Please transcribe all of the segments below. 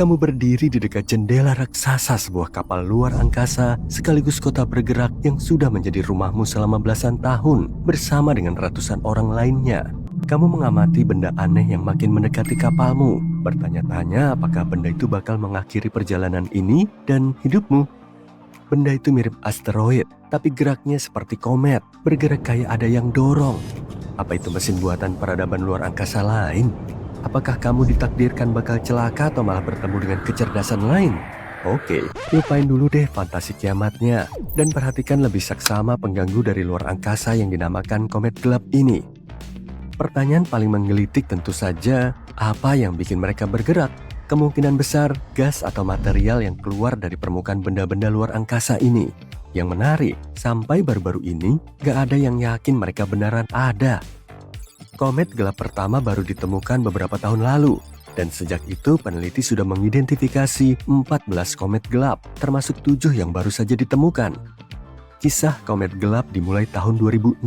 Kamu berdiri di dekat jendela raksasa sebuah kapal luar angkasa sekaligus kota bergerak yang sudah menjadi rumahmu selama belasan tahun bersama dengan ratusan orang lainnya. Kamu mengamati benda aneh yang makin mendekati kapalmu, bertanya-tanya apakah benda itu bakal mengakhiri perjalanan ini dan hidupmu. Benda itu mirip asteroid, tapi geraknya seperti komet, bergerak kayak ada yang dorong. Apa itu mesin buatan peradaban luar angkasa lain? Apakah kamu ditakdirkan bakal celaka atau malah bertemu dengan kecerdasan lain? Oke, lupain dulu deh fantasi kiamatnya dan perhatikan lebih saksama pengganggu dari luar angkasa yang dinamakan komet gelap ini. Pertanyaan paling menggelitik tentu saja, apa yang bikin mereka bergerak? Kemungkinan besar gas atau material yang keluar dari permukaan benda-benda luar angkasa ini. Yang menarik, sampai baru-baru ini gak ada yang yakin mereka beneran ada. Komet gelap pertama baru ditemukan beberapa tahun lalu, dan sejak itu peneliti sudah mengidentifikasi 14 komet gelap, termasuk 7 yang baru saja ditemukan. Kisah komet gelap dimulai tahun 2016,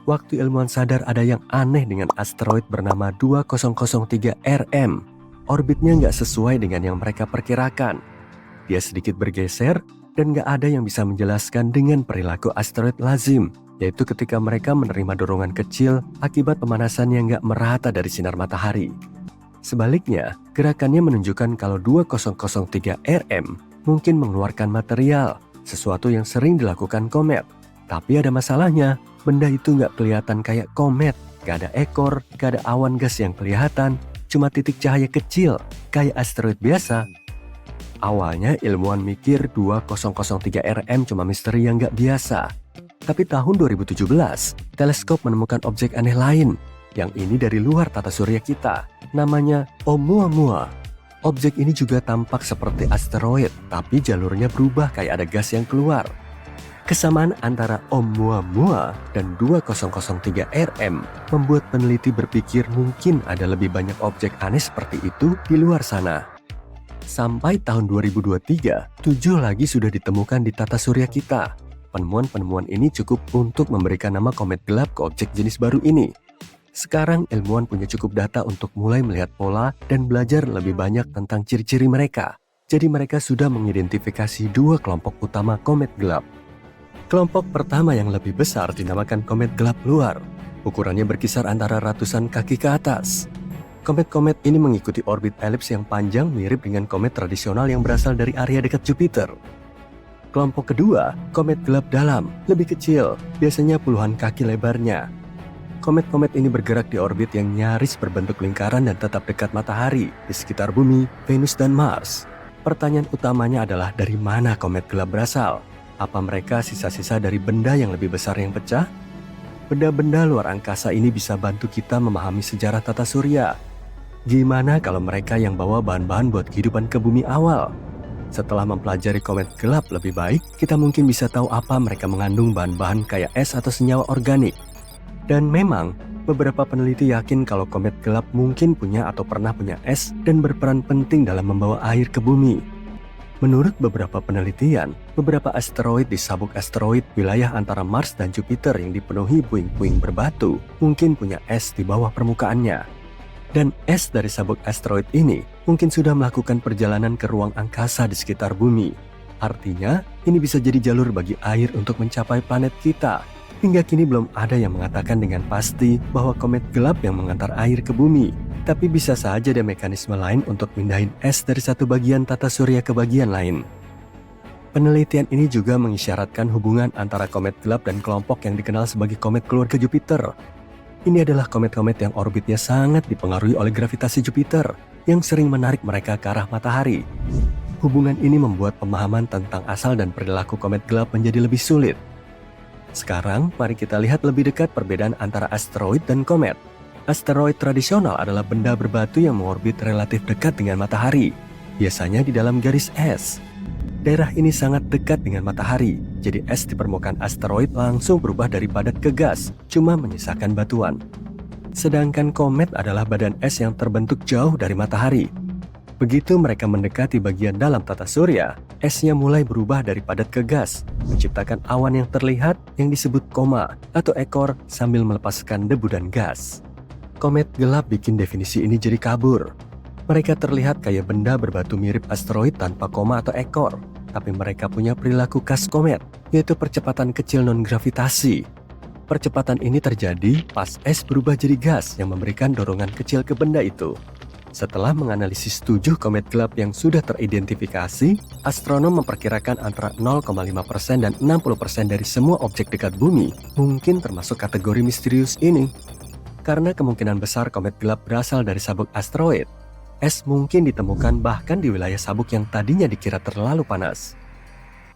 waktu ilmuwan sadar ada yang aneh dengan asteroid bernama 2003 RM. Orbitnya nggak sesuai dengan yang mereka perkirakan. Dia sedikit bergeser, dan nggak ada yang bisa menjelaskan dengan perilaku asteroid lazim, yaitu ketika mereka menerima dorongan kecil akibat pemanasan yang nggak merata dari sinar matahari. Sebaliknya, gerakannya menunjukkan kalau 2003 RM mungkin mengeluarkan material, sesuatu yang sering dilakukan komet. Tapi ada masalahnya, benda itu nggak kelihatan kayak komet, nggak ada ekor, nggak ada awan gas yang kelihatan, cuma titik cahaya kecil, kayak asteroid biasa. Awalnya ilmuwan mikir 2003 RM cuma misteri yang nggak biasa. Tapi tahun 2017, teleskop menemukan objek aneh lain. Yang ini dari luar tata surya kita. Namanya Oumuamua. Objek ini juga tampak seperti asteroid, tapi jalurnya berubah kayak ada gas yang keluar. Kesamaan antara Oumuamua dan 2003 RM membuat peneliti berpikir mungkin ada lebih banyak objek aneh seperti itu di luar sana. Sampai tahun 2023, 7 lagi sudah ditemukan di tata surya kita. Penemuan-penemuan ini cukup untuk memberikan nama komet gelap ke objek jenis baru ini. Sekarang ilmuwan punya cukup data untuk mulai melihat pola dan belajar lebih banyak tentang ciri-ciri mereka. Jadi mereka sudah mengidentifikasi 2 kelompok utama komet gelap. Kelompok pertama yang lebih besar dinamakan komet gelap luar. Ukurannya berkisar antara ratusan kaki ke atas. Komet-komet ini mengikuti orbit elips yang panjang mirip dengan komet tradisional yang berasal dari area dekat Jupiter. Kelompok kedua, komet gelap dalam, lebih kecil, biasanya puluhan kaki lebarnya. Komet-komet ini bergerak di orbit yang nyaris berbentuk lingkaran dan tetap dekat matahari, di sekitar bumi, Venus, dan Mars. Pertanyaan utamanya adalah dari mana komet gelap berasal? Apa mereka sisa-sisa dari benda yang lebih besar yang pecah? Benda-benda luar angkasa ini bisa bantu kita memahami sejarah tata surya. Gimana kalau mereka yang bawa bahan-bahan buat kehidupan ke bumi awal? Setelah mempelajari komet gelap lebih baik, kita mungkin bisa tahu apa mereka mengandung bahan-bahan kayak es atau senyawa organik. Dan memang, beberapa peneliti yakin kalau komet gelap mungkin punya atau pernah punya es dan berperan penting dalam membawa air ke bumi. Menurut beberapa penelitian, beberapa asteroid di sabuk asteroid wilayah antara Mars dan Jupiter yang dipenuhi puing-puing berbatu mungkin punya es di bawah permukaannya. Dan es dari sabuk asteroid ini mungkin sudah melakukan perjalanan ke ruang angkasa di sekitar bumi. Artinya, ini bisa jadi jalur bagi air untuk mencapai planet kita. Hingga kini belum ada yang mengatakan dengan pasti bahwa komet gelap yang mengantar air ke bumi. Tapi bisa saja ada mekanisme lain untuk mindahin es dari satu bagian tata surya ke bagian lain. Penelitian ini juga mengisyaratkan hubungan antara komet gelap dan kelompok yang dikenal sebagai komet keluarga Jupiter. Ini adalah komet-komet yang orbitnya sangat dipengaruhi oleh gravitasi Jupiter yang sering menarik mereka ke arah matahari. Hubungan ini membuat pemahaman tentang asal dan perilaku komet gelap menjadi lebih sulit. Sekarang, mari kita lihat lebih dekat perbedaan antara asteroid dan komet. Asteroid tradisional adalah benda berbatu yang mengorbit relatif dekat dengan matahari, biasanya di dalam garis es. Daerah ini sangat dekat dengan matahari, jadi es di permukaan asteroid langsung berubah dari padat ke gas, cuma menyisakan batuan. Sedangkan komet adalah badan es yang terbentuk jauh dari matahari. Begitu mereka mendekati bagian dalam tata surya, esnya mulai berubah dari padat ke gas, menciptakan awan yang terlihat yang disebut koma atau ekor sambil melepaskan debu dan gas. Komet gelap bikin definisi ini jadi kabur. Mereka terlihat kayak benda berbatu mirip asteroid tanpa koma atau ekor, tapi mereka punya perilaku khas komet, yaitu percepatan kecil non-gravitasi. Percepatan ini terjadi pas es berubah jadi gas yang memberikan dorongan kecil ke benda itu. Setelah menganalisis 7 komet gelap yang sudah teridentifikasi, astronom memperkirakan antara 0,5% dan 60% dari semua objek dekat bumi mungkin termasuk kategori misterius ini. Karena kemungkinan besar komet gelap berasal dari sabuk asteroid, es mungkin ditemukan bahkan di wilayah sabuk yang tadinya dikira terlalu panas.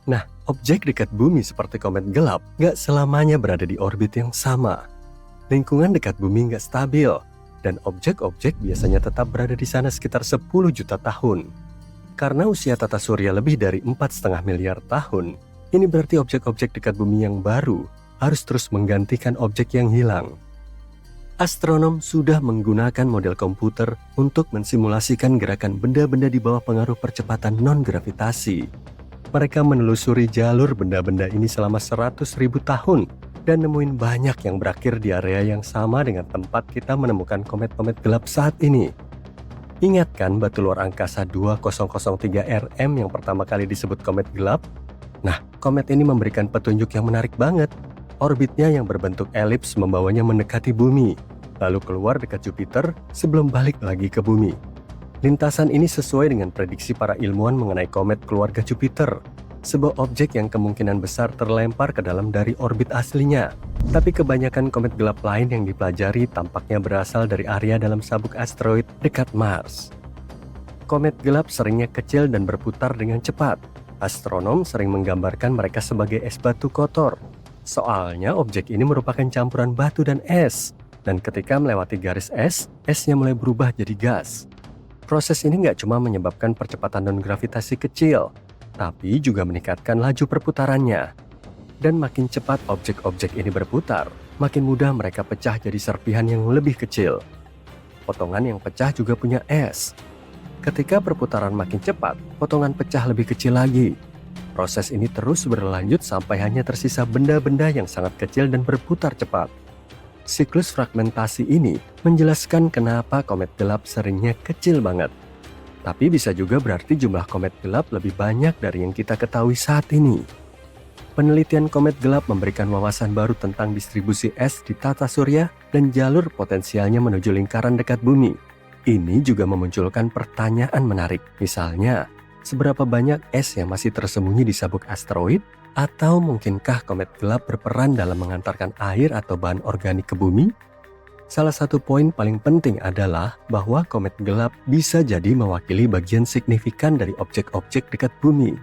Nah, objek dekat bumi seperti komet gelap nggak selamanya berada di orbit yang sama. Lingkungan dekat bumi nggak stabil, dan objek-objek biasanya tetap berada di sana sekitar 10 juta tahun. Karena usia tata surya lebih dari 4,5 miliar tahun, ini berarti objek-objek dekat bumi yang baru harus terus menggantikan objek yang hilang. Astronom sudah menggunakan model komputer untuk mensimulasikan gerakan benda-benda di bawah pengaruh percepatan non-gravitasi. Mereka menelusuri jalur benda-benda ini selama 100.000 tahun dan nemuin banyak yang berakhir di area yang sama dengan tempat kita menemukan komet-komet gelap saat ini. Ingat kan batu luar angkasa 2003 RM yang pertama kali disebut komet gelap? Nah, komet ini memberikan petunjuk yang menarik banget. Orbitnya yang berbentuk elips membawanya mendekati bumi, lalu keluar dekat Jupiter sebelum balik lagi ke bumi. Lintasan ini sesuai dengan prediksi para ilmuwan mengenai komet keluarga Jupiter, sebuah objek yang kemungkinan besar terlempar ke dalam dari orbit aslinya. Tapi kebanyakan komet gelap lain yang dipelajari tampaknya berasal dari area dalam sabuk asteroid dekat Mars. Komet gelap seringnya kecil dan berputar dengan cepat. Astronom sering menggambarkan mereka sebagai es batu kotor. Soalnya objek ini merupakan campuran batu dan es. Dan ketika melewati garis es, esnya mulai berubah jadi gas. Proses ini nggak cuma menyebabkan percepatan non-gravitasi kecil, tapi juga meningkatkan laju perputarannya. Dan makin cepat objek-objek ini berputar, makin mudah mereka pecah jadi serpihan yang lebih kecil. Potongan yang pecah juga punya es. Ketika perputaran makin cepat, potongan pecah lebih kecil lagi. Proses ini terus berlanjut sampai hanya tersisa benda-benda yang sangat kecil dan berputar cepat. Siklus fragmentasi ini menjelaskan kenapa komet gelap seringnya kecil banget. Tapi bisa juga berarti jumlah komet gelap lebih banyak dari yang kita ketahui saat ini. Penelitian komet gelap memberikan wawasan baru tentang distribusi es di tata surya dan jalur potensialnya menuju lingkaran dekat bumi. Ini juga memunculkan pertanyaan menarik. Misalnya, seberapa banyak es yang masih tersembunyi di sabuk asteroid? Atau mungkinkah komet gelap berperan dalam mengantarkan air atau bahan organik ke bumi? Salah satu poin paling penting adalah bahwa komet gelap bisa jadi mewakili bagian signifikan dari objek-objek dekat bumi.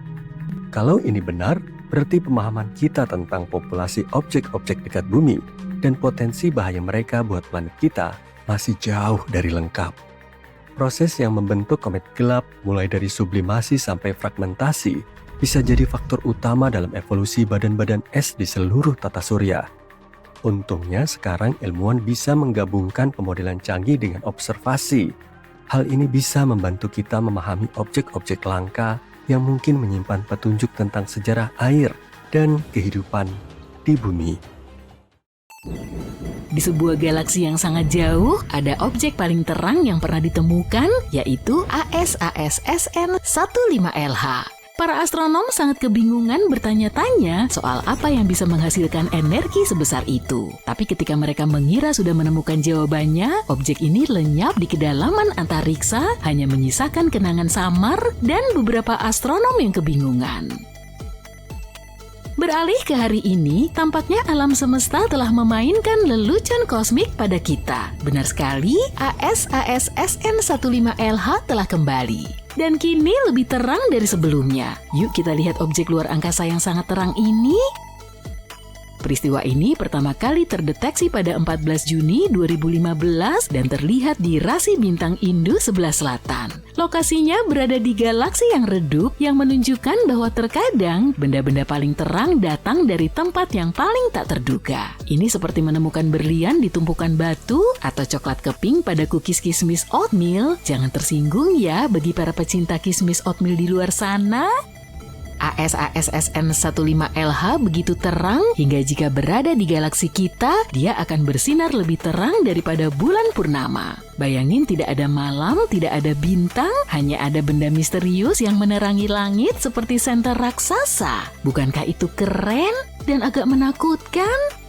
Kalau ini benar, berarti pemahaman kita tentang populasi objek-objek dekat bumi dan potensi bahaya mereka buat planet kita masih jauh dari lengkap. Proses yang membentuk komet gelap mulai dari sublimasi sampai fragmentasi bisa jadi faktor utama dalam evolusi badan-badan es di seluruh tata surya. Untungnya sekarang ilmuwan bisa menggabungkan pemodelan canggih dengan observasi. Hal ini bisa membantu kita memahami objek-objek langka yang mungkin menyimpan petunjuk tentang sejarah air dan kehidupan di bumi. Di sebuah galaksi yang sangat jauh, ada objek paling terang yang pernah ditemukan, yaitu ASAS-SN 15LH. Para astronom sangat kebingungan bertanya-tanya soal apa yang bisa menghasilkan energi sebesar itu. Tapi ketika mereka mengira sudah menemukan jawabannya, objek ini lenyap di kedalaman antariksa, hanya menyisakan kenangan samar dan beberapa astronom yang kebingungan. Beralih ke hari ini, tampaknya alam semesta telah memainkan lelucon kosmik pada kita. Benar sekali, ASAS-SN 15LH telah kembali. Dan kini lebih terang dari sebelumnya. Yuk kita lihat objek luar angkasa yang sangat terang ini. Peristiwa ini pertama kali terdeteksi pada 14 Juni 2015 dan terlihat di rasi bintang Indu sebelah selatan. Lokasinya berada di galaksi yang redup yang menunjukkan bahwa terkadang benda-benda paling terang datang dari tempat yang paling tak terduga. Ini seperti menemukan berlian di tumpukan batu atau coklat keping pada cookies kismis oatmeal. Jangan tersinggung ya bagi para pecinta kismis oatmeal di luar sana. ASAS SN15LH begitu terang hingga jika berada di galaksi kita, dia akan bersinar lebih terang daripada bulan purnama. Bayangin tidak ada malam, tidak ada bintang, hanya ada benda misterius yang menerangi langit seperti senter raksasa. Bukankah itu keren dan agak menakutkan?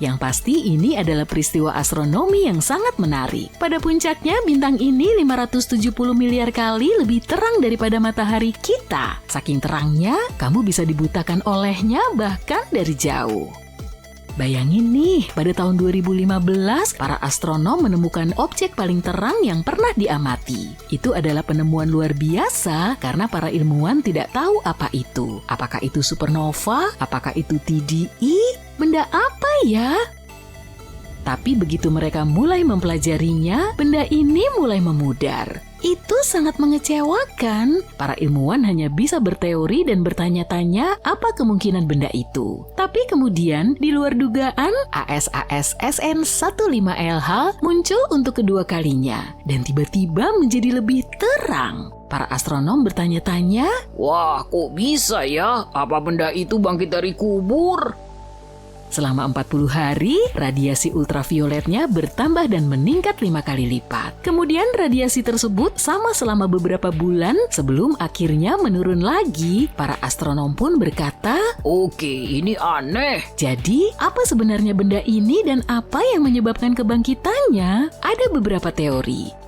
Yang pasti ini adalah peristiwa astronomi yang sangat menarik. Pada puncaknya, bintang ini 570 miliar kali lebih terang daripada matahari kita. Saking terangnya, kamu bisa dibutakan olehnya bahkan dari jauh. Bayangin nih, pada tahun 2015, para astronom menemukan objek paling terang yang pernah diamati. Itu adalah penemuan luar biasa karena para ilmuwan tidak tahu apa itu. Apakah itu supernova? Apakah itu TDI? Benda apa ya? Tapi begitu mereka mulai mempelajarinya, benda ini mulai memudar. Itu sangat mengecewakan. Para ilmuwan hanya bisa berteori dan bertanya-tanya apa kemungkinan benda itu. Tapi kemudian, di luar dugaan, ASAS SN15LH muncul untuk kedua kalinya dan tiba-tiba menjadi lebih terang. Para astronom bertanya-tanya, "Wah, kok bisa ya? Apa benda itu bangkit dari kubur?" selama 40 hari, radiasi ultravioletnya bertambah dan meningkat 5 kali lipat. Kemudian radiasi tersebut sama selama beberapa bulan sebelum akhirnya menurun lagi. Para astronom pun berkata, "Oke, ini aneh." jadi apa sebenarnya benda ini dan apa yang menyebabkan kebangkitannya? Ada beberapa teori.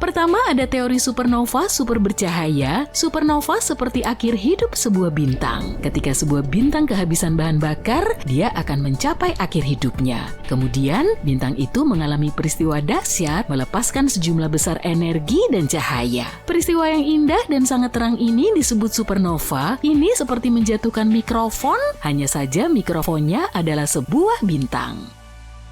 Pertama, ada teori supernova super bercahaya. Supernova seperti akhir hidup sebuah bintang. Ketika sebuah bintang kehabisan bahan bakar, dia akan mencapai akhir hidupnya. Kemudian, bintang itu mengalami peristiwa dahsyat, melepaskan sejumlah besar energi dan cahaya. Peristiwa yang indah dan sangat terang ini disebut supernova. Ini seperti menjatuhkan mikrofon, hanya saja mikrofonnya adalah sebuah bintang.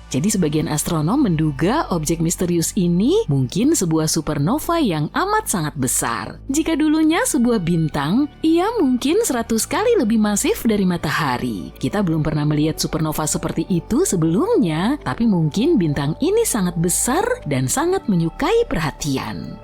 Jadi sebagian astronom menduga objek misterius ini mungkin sebuah supernova yang amat sangat besar. Jika dulunya sebuah bintang, ia mungkin 100 kali lebih masif dari matahari. Kita belum pernah melihat supernova seperti itu sebelumnya, tapi mungkin bintang ini sangat besar dan sangat menyukai perhatian.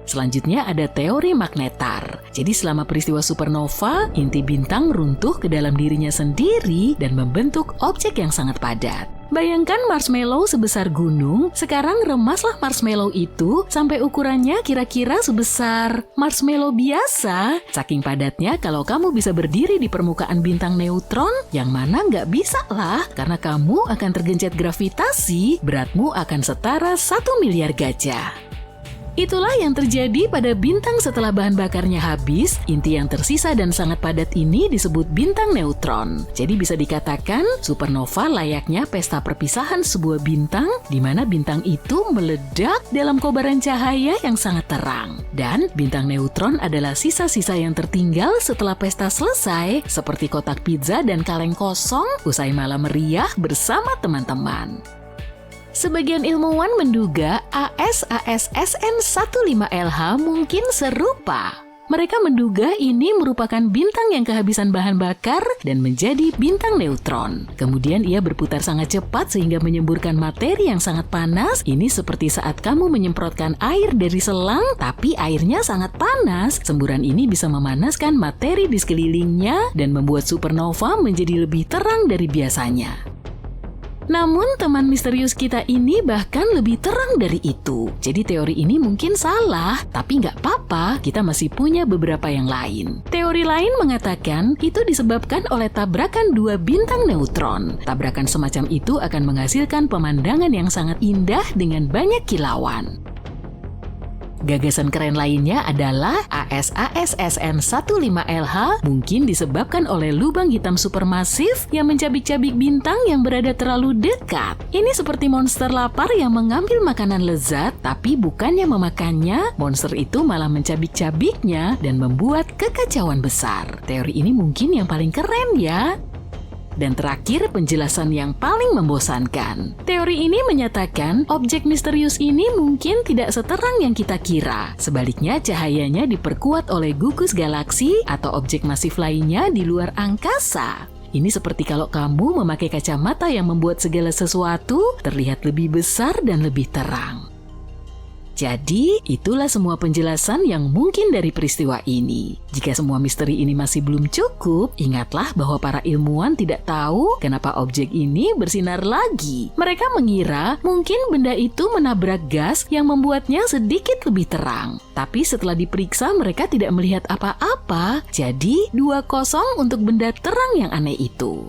Selanjutnya ada teori magnetar. Jadi selama peristiwa supernova, inti bintang runtuh ke dalam dirinya sendiri dan membentuk objek yang sangat padat. Bayangkan marshmallow sebesar gunung, sekarang remaslah marshmallow itu sampai ukurannya kira-kira sebesar marshmallow biasa. Saking padatnya kalau kamu bisa berdiri di permukaan bintang neutron, yang mana nggak bisa lah, karena kamu akan tergencet gravitasi, beratmu akan setara 1 miliar gajah. Itulah yang terjadi pada bintang setelah bahan bakarnya habis. Inti yang tersisa dan sangat padat ini disebut bintang neutron. Jadi bisa dikatakan supernova layaknya pesta perpisahan sebuah bintang di mana bintang itu meledak dalam kobaran cahaya yang sangat terang. Dan bintang neutron adalah sisa-sisa yang tertinggal setelah pesta selesai, seperti kotak pizza dan kaleng kosong usai malam meriah bersama teman-teman. Sebagian ilmuwan menduga ASAS SN15LH mungkin serupa. Mereka menduga ini merupakan bintang yang kehabisan bahan bakar dan menjadi bintang neutron. Kemudian ia berputar sangat cepat sehingga menyemburkan materi yang sangat panas. Ini seperti saat kamu menyemprotkan air dari selang, tapi airnya sangat panas. Semburan ini bisa memanaskan materi di sekelilingnya dan membuat supernova menjadi lebih terang dari biasanya. Namun teman misterius kita ini bahkan lebih terang dari itu. Jadi teori ini mungkin salah, tapi nggak apa-apa, kita masih punya beberapa yang lain. Teori lain mengatakan itu disebabkan oleh tabrakan dua bintang neutron. Tabrakan semacam itu akan menghasilkan pemandangan yang sangat indah dengan banyak kilauan. Gagasan keren lainnya adalah ASAS SN15LH mungkin disebabkan oleh lubang hitam supermasif yang mencabik-cabik bintang yang berada terlalu dekat. Ini seperti monster lapar yang mengambil makanan lezat, tapi bukannya memakannya, monster itu malah mencabik-cabiknya dan membuat kekacauan besar. Teori ini mungkin yang paling keren ya. Dan terakhir, penjelasan yang paling membosankan. Teori ini menyatakan objek misterius ini mungkin tidak seterang yang kita kira. Sebaliknya, cahayanya diperkuat oleh gugus galaksi atau objek masif lainnya di luar angkasa. Ini seperti kalau kamu memakai kacamata yang membuat segala sesuatu terlihat lebih besar dan lebih terang. Jadi, itulah semua penjelasan yang mungkin dari peristiwa ini. Jika semua misteri ini masih belum cukup, ingatlah bahwa para ilmuwan tidak tahu kenapa objek ini bersinar lagi. Mereka mengira mungkin benda itu menabrak gas yang membuatnya sedikit lebih terang. Tapi setelah diperiksa mereka tidak melihat apa-apa, jadi 2-0 untuk benda terang yang aneh itu.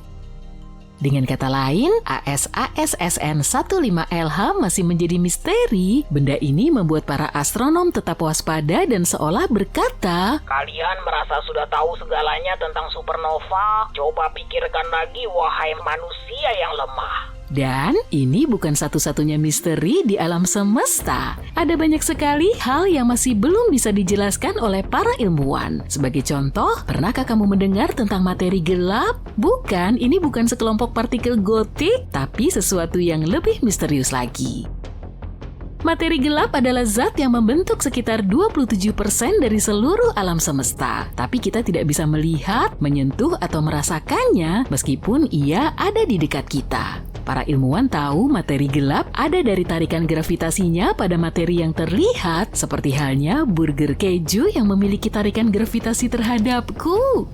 Dengan kata lain, ASASSN15LH masih menjadi misteri. Benda ini membuat para astronom tetap waspada dan seolah berkata, Kalian merasa sudah tahu segalanya tentang supernova? Coba pikirkan lagi, wahai manusia yang lemah. dan ini bukan satu-satunya misteri di alam semesta. Ada banyak sekali hal yang masih belum bisa dijelaskan oleh para ilmuwan. Sebagai contoh, pernahkah kamu mendengar tentang materi gelap? Bukan, ini bukan sekelompok partikel gotik, tapi sesuatu yang lebih misterius lagi. Materi gelap adalah zat yang membentuk sekitar 27% dari seluruh alam semesta. Tapi kita tidak bisa melihat, menyentuh, atau merasakannya meskipun ia ada di dekat kita. Para ilmuwan tahu materi gelap ada dari tarikan gravitasinya pada materi yang terlihat, seperti halnya burger keju yang memiliki tarikan gravitasi terhadapku.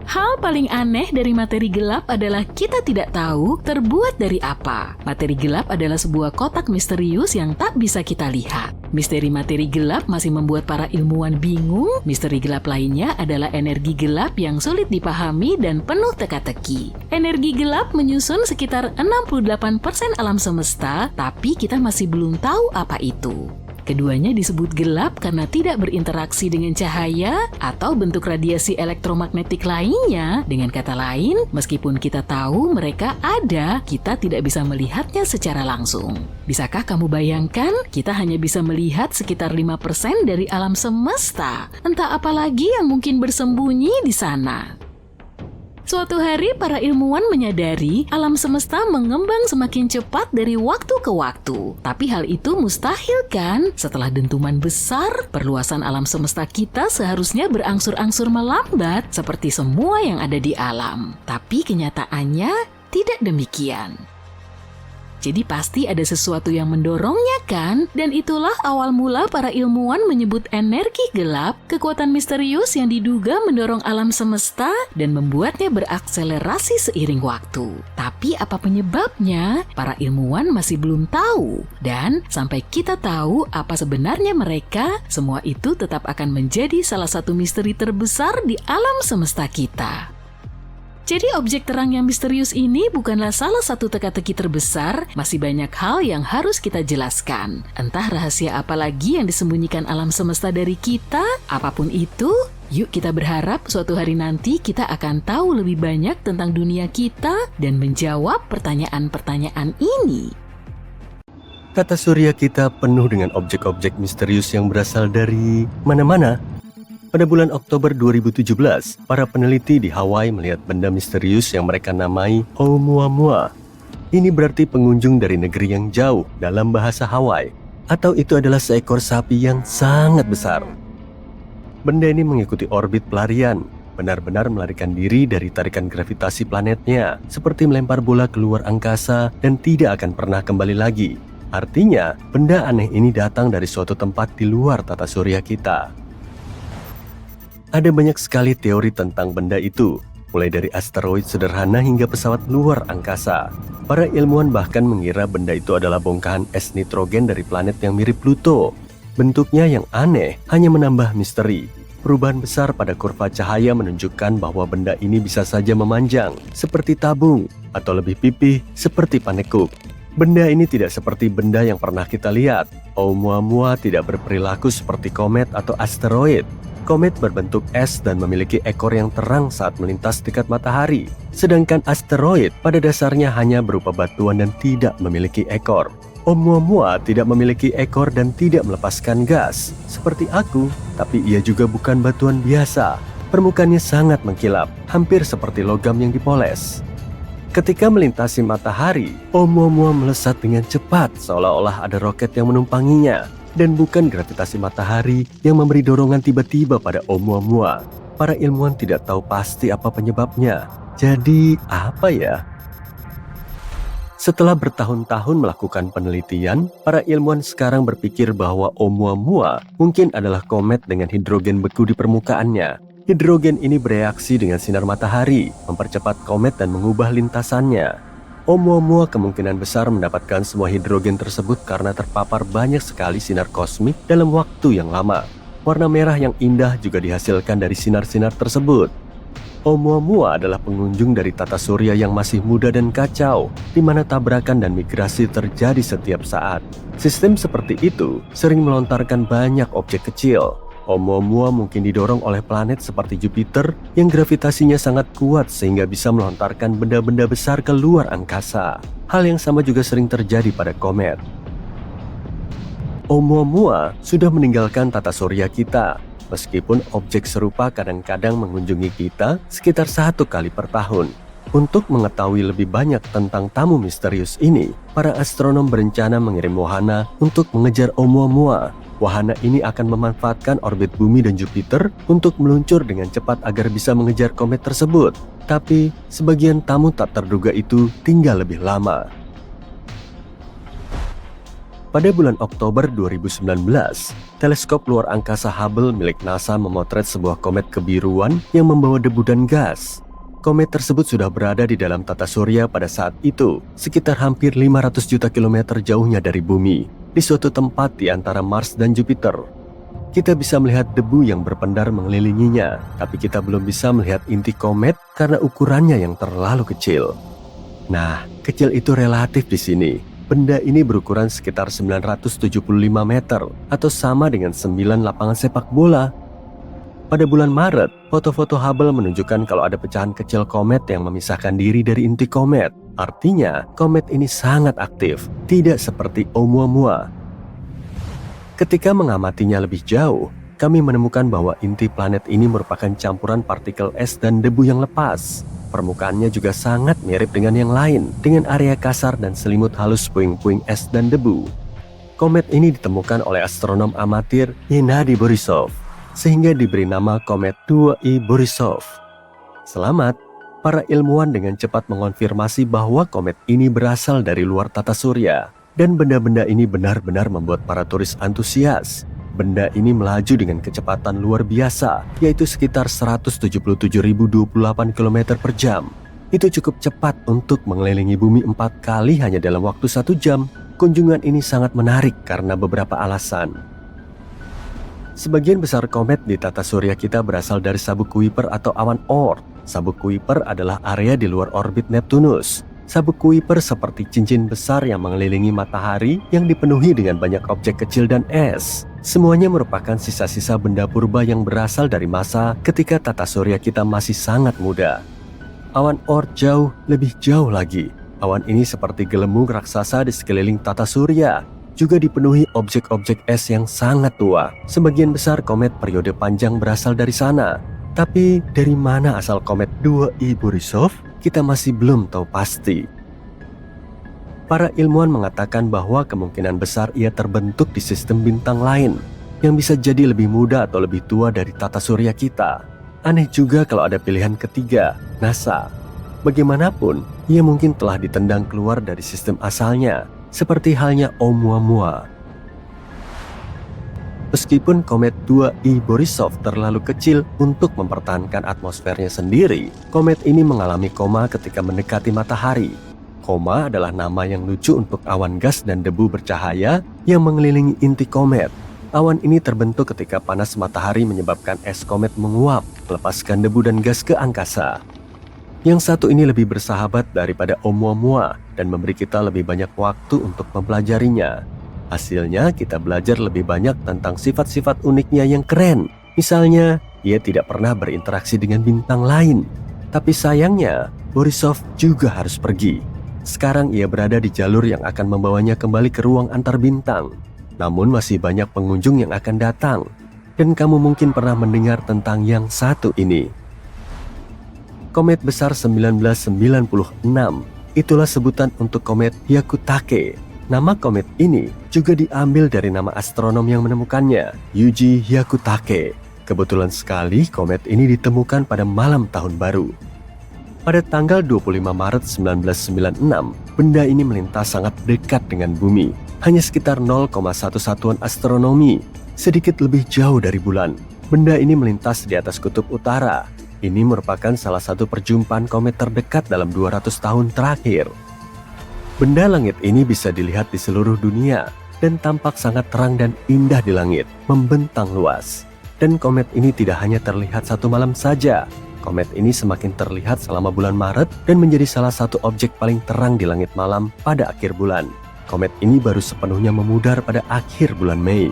Hal paling aneh dari materi gelap adalah kita tidak tahu terbuat dari apa. Materi gelap adalah sebuah kotak misterius yang tak bisa kita lihat. Misteri materi gelap masih membuat para ilmuwan bingung. Misteri gelap lainnya adalah energi gelap yang sulit dipahami dan penuh teka-teki. Energi gelap menyusun sekitar 68% alam semesta, tapi kita masih belum tahu apa itu. Keduanya disebut gelap karena tidak berinteraksi dengan cahaya atau bentuk radiasi elektromagnetik lainnya. Dengan kata lain, meskipun kita tahu mereka ada, kita tidak bisa melihatnya secara langsung. Bisakah kamu bayangkan, kita hanya bisa melihat sekitar 5% dari alam semesta? Entah apa lagi yang mungkin bersembunyi di sana. Suatu hari, para ilmuwan menyadari alam semesta mengembang semakin cepat dari waktu ke waktu. Tapi hal itu mustahil kan? Setelah dentuman besar, perluasan alam semesta kita seharusnya berangsur-angsur melambat seperti semua yang ada di alam. Tapi kenyataannya tidak demikian. Jadi pasti ada sesuatu yang mendorongnya kan? Dan itulah awal mula para ilmuwan menyebut energi gelap, kekuatan misterius yang diduga mendorong alam semesta dan membuatnya berakselerasi seiring waktu. Tapi apa penyebabnya? Para ilmuwan masih belum tahu. Dan sampai kita tahu apa sebenarnya mereka, semua itu tetap akan menjadi salah satu misteri terbesar di alam semesta kita. Jadi objek terang yang misterius ini bukanlah salah satu teka-teki terbesar, masih banyak hal yang harus kita jelaskan. Entah rahasia apa lagi yang disembunyikan alam semesta dari kita, apapun itu, yuk kita berharap suatu hari nanti kita akan tahu lebih banyak tentang dunia kita dan menjawab pertanyaan-pertanyaan ini. Tata surya kita penuh dengan objek-objek misterius yang berasal dari mana-mana. Pada bulan Oktober 2017, para peneliti di Hawaii melihat benda misterius yang mereka namai Oumuamua. Ini berarti pengunjung dari negeri yang jauh dalam bahasa Hawaii, atau itu adalah seekor sapi yang sangat besar. Benda ini mengikuti orbit pelarian, benar-benar melarikan diri dari tarikan gravitasi planetnya, seperti melempar bola keluar angkasa dan tidak akan pernah kembali lagi. Artinya, benda aneh ini datang dari suatu tempat di luar tata surya kita. Ada banyak sekali teori tentang benda itu, mulai dari asteroid sederhana hingga pesawat luar angkasa. Para ilmuwan bahkan mengira benda itu adalah bongkahan es nitrogen dari planet yang mirip Pluto. Bentuknya yang aneh hanya menambah misteri. Perubahan besar pada kurva cahaya menunjukkan bahwa benda ini bisa saja memanjang, seperti tabung, atau lebih pipih, seperti panekuk. Benda ini tidak seperti benda yang pernah kita lihat. Oumuamua tidak berperilaku seperti komet atau asteroid. Komet berbentuk es dan memiliki ekor yang terang saat melintas dekat matahari. Sedangkan asteroid pada dasarnya hanya berupa batuan dan tidak memiliki ekor. Oumuamua tidak memiliki ekor dan tidak melepaskan gas. Seperti aku, tapi ia juga bukan batuan biasa. Permukaannya sangat mengkilap, hampir seperti logam yang dipoles. Ketika melintasi matahari, Oumuamua melesat dengan cepat seolah-olah ada roket yang menumpanginya. Dan bukan gravitasi matahari yang memberi dorongan tiba-tiba pada Oumuamua. Para ilmuwan tidak tahu pasti apa penyebabnya. Jadi, apa ya? Setelah bertahun-tahun melakukan penelitian, para ilmuwan sekarang berpikir bahwa Oumuamua mungkin adalah komet dengan hidrogen beku di permukaannya. Hidrogen ini bereaksi dengan sinar matahari, mempercepat komet dan mengubah lintasannya. Oumuamua kemungkinan besar mendapatkan semua hidrogen tersebut karena terpapar banyak sekali sinar kosmik dalam waktu yang lama. Warna merah yang indah juga dihasilkan dari sinar-sinar tersebut. Oumuamua adalah pengunjung dari tata surya yang masih muda dan kacau, di mana tabrakan dan migrasi terjadi setiap saat. Sistem seperti itu sering melontarkan banyak objek kecil. Oumuamua mungkin didorong oleh planet seperti Jupiter yang gravitasinya sangat kuat sehingga bisa melontarkan benda-benda besar ke luar angkasa. Hal yang sama juga sering terjadi pada komet. Oumuamua sudah meninggalkan tata surya kita. Meskipun objek serupa kadang-kadang mengunjungi kita sekitar 1 kali per tahun. Untuk mengetahui lebih banyak tentang tamu misterius ini, para astronom berencana mengirim wahana untuk mengejar Oumuamua. Wahana ini akan memanfaatkan orbit bumi dan Jupiter untuk meluncur dengan cepat agar bisa mengejar komet tersebut. Tapi, sebagian tamu tak terduga itu tinggal lebih lama. Pada bulan Oktober 2019, teleskop luar angkasa Hubble milik NASA memotret sebuah komet kebiruan yang membawa debu dan gas. Komet tersebut sudah berada di dalam tata surya pada saat itu, sekitar hampir 500 juta kilometer jauhnya dari bumi, di suatu tempat di antara Mars dan Jupiter. Kita bisa melihat debu yang berpendar mengelilinginya, tapi kita belum bisa melihat inti komet karena ukurannya yang terlalu kecil. Nah, kecil itu relatif di sini. Benda ini berukuran sekitar 975 meter atau sama dengan 9 lapangan sepak bola. Pada bulan Maret, foto-foto Hubble menunjukkan kalau ada pecahan kecil komet yang memisahkan diri dari inti komet. Artinya, komet ini sangat aktif, tidak seperti Oumuamua. Ketika mengamatinya lebih jauh, kami menemukan bahwa inti planet ini merupakan campuran partikel es dan debu yang lepas. Permukaannya juga sangat mirip dengan yang lain, dengan area kasar dan selimut halus puing-puing es dan debu. Komet ini ditemukan oleh astronom amatir Gennady Borisov, sehingga diberi nama komet 2I Borisov. Selamat, para ilmuwan dengan cepat mengonfirmasi bahwa komet ini berasal dari luar tata surya, dan benda-benda ini benar-benar membuat para turis antusias. Benda ini melaju dengan kecepatan luar biasa, yaitu sekitar 177.028 km per jam. Itu cukup cepat untuk mengelilingi bumi 4 kali hanya dalam waktu 1 jam. Kunjungan ini sangat menarik karena beberapa alasan. Sebagian besar komet di tata surya kita berasal dari sabuk Kuiper atau awan Oort. Sabuk Kuiper adalah area di luar orbit Neptunus. Sabuk Kuiper seperti cincin besar yang mengelilingi matahari yang dipenuhi dengan banyak objek kecil dan es. Semuanya merupakan sisa-sisa benda purba yang berasal dari masa ketika tata surya kita masih sangat muda. Awan Oort lebih jauh lagi. Awan ini seperti gelembung raksasa di sekeliling tata surya. Juga dipenuhi objek-objek es yang sangat tua. Sebagian besar komet periode panjang berasal dari sana. Tapi dari mana asal komet 2I Borisov? Kita masih belum tahu pasti. Para ilmuwan mengatakan bahwa kemungkinan besar ia terbentuk di sistem bintang lain yang bisa jadi lebih muda atau lebih tua dari tata surya kita. Aneh juga kalau ada pilihan ketiga, NASA. Bagaimanapun, ia mungkin telah ditendang keluar dari sistem asalnya, seperti halnya Oumuamua. Meskipun komet 2I Borisov terlalu kecil untuk mempertahankan atmosfernya sendiri, komet ini mengalami koma ketika mendekati matahari. Koma adalah nama yang lucu untuk awan gas dan debu bercahaya yang mengelilingi inti komet. Awan ini terbentuk ketika panas matahari menyebabkan es komet menguap, melepaskan debu dan gas ke angkasa. Yang satu ini lebih bersahabat daripada Oumuamua dan memberi kita lebih banyak waktu untuk mempelajarinya. Hasilnya, kita belajar lebih banyak tentang sifat-sifat uniknya yang keren. Misalnya, ia tidak pernah berinteraksi dengan bintang lain. Tapi sayangnya, Borisov juga harus pergi. Sekarang ia berada di jalur yang akan membawanya kembali ke ruang antar bintang. Namun masih banyak pengunjung yang akan datang. Dan kamu mungkin pernah mendengar tentang yang satu ini. Komet besar 1996, itulah sebutan untuk komet Hyakutake. Nama komet ini juga diambil dari nama astronom yang menemukannya, Yuji Hyakutake. Kebetulan sekali komet ini ditemukan pada malam tahun baru. Pada tanggal 25 Maret 1996, benda ini melintas sangat dekat dengan bumi, hanya sekitar 0,1 satuan astronomi, sedikit lebih jauh dari bulan. Benda ini melintas di atas kutub utara. Ini merupakan salah satu perjumpaan komet terdekat dalam 200 tahun terakhir. Benda langit ini bisa dilihat di seluruh dunia dan tampak sangat terang dan indah di langit, membentang luas. Dan komet ini tidak hanya terlihat satu malam saja. Komet ini semakin terlihat selama bulan Maret dan menjadi salah satu objek paling terang di langit malam pada akhir bulan. Komet ini baru sepenuhnya memudar pada akhir bulan Mei.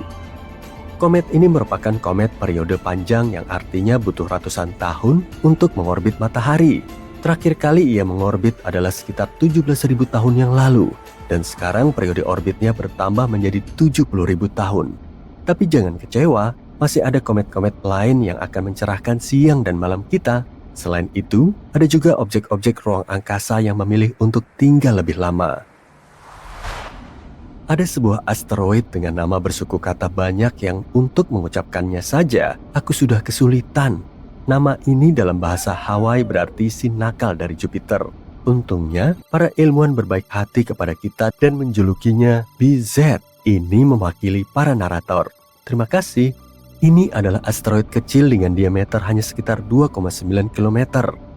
Komet ini merupakan komet periode panjang yang artinya butuh ratusan tahun untuk mengorbit matahari. Terakhir kali ia mengorbit adalah sekitar 17.000 tahun yang lalu, dan sekarang periode orbitnya bertambah menjadi 70.000 tahun. Tapi jangan kecewa, masih ada komet-komet lain yang akan mencerahkan siang dan malam kita. Selain itu, ada juga objek-objek ruang angkasa yang memilih untuk tinggal lebih lama. Ada sebuah asteroid dengan nama bersuku kata banyak yang untuk mengucapkannya saja, aku sudah kesulitan. Nama ini dalam bahasa Hawaii berarti si nakal dari Jupiter. Untungnya, para ilmuwan berbaik hati kepada kita dan menjulukinya BZ. Ini mewakili para narator. Terima kasih. Ini adalah asteroid kecil dengan diameter hanya sekitar 2,9 km.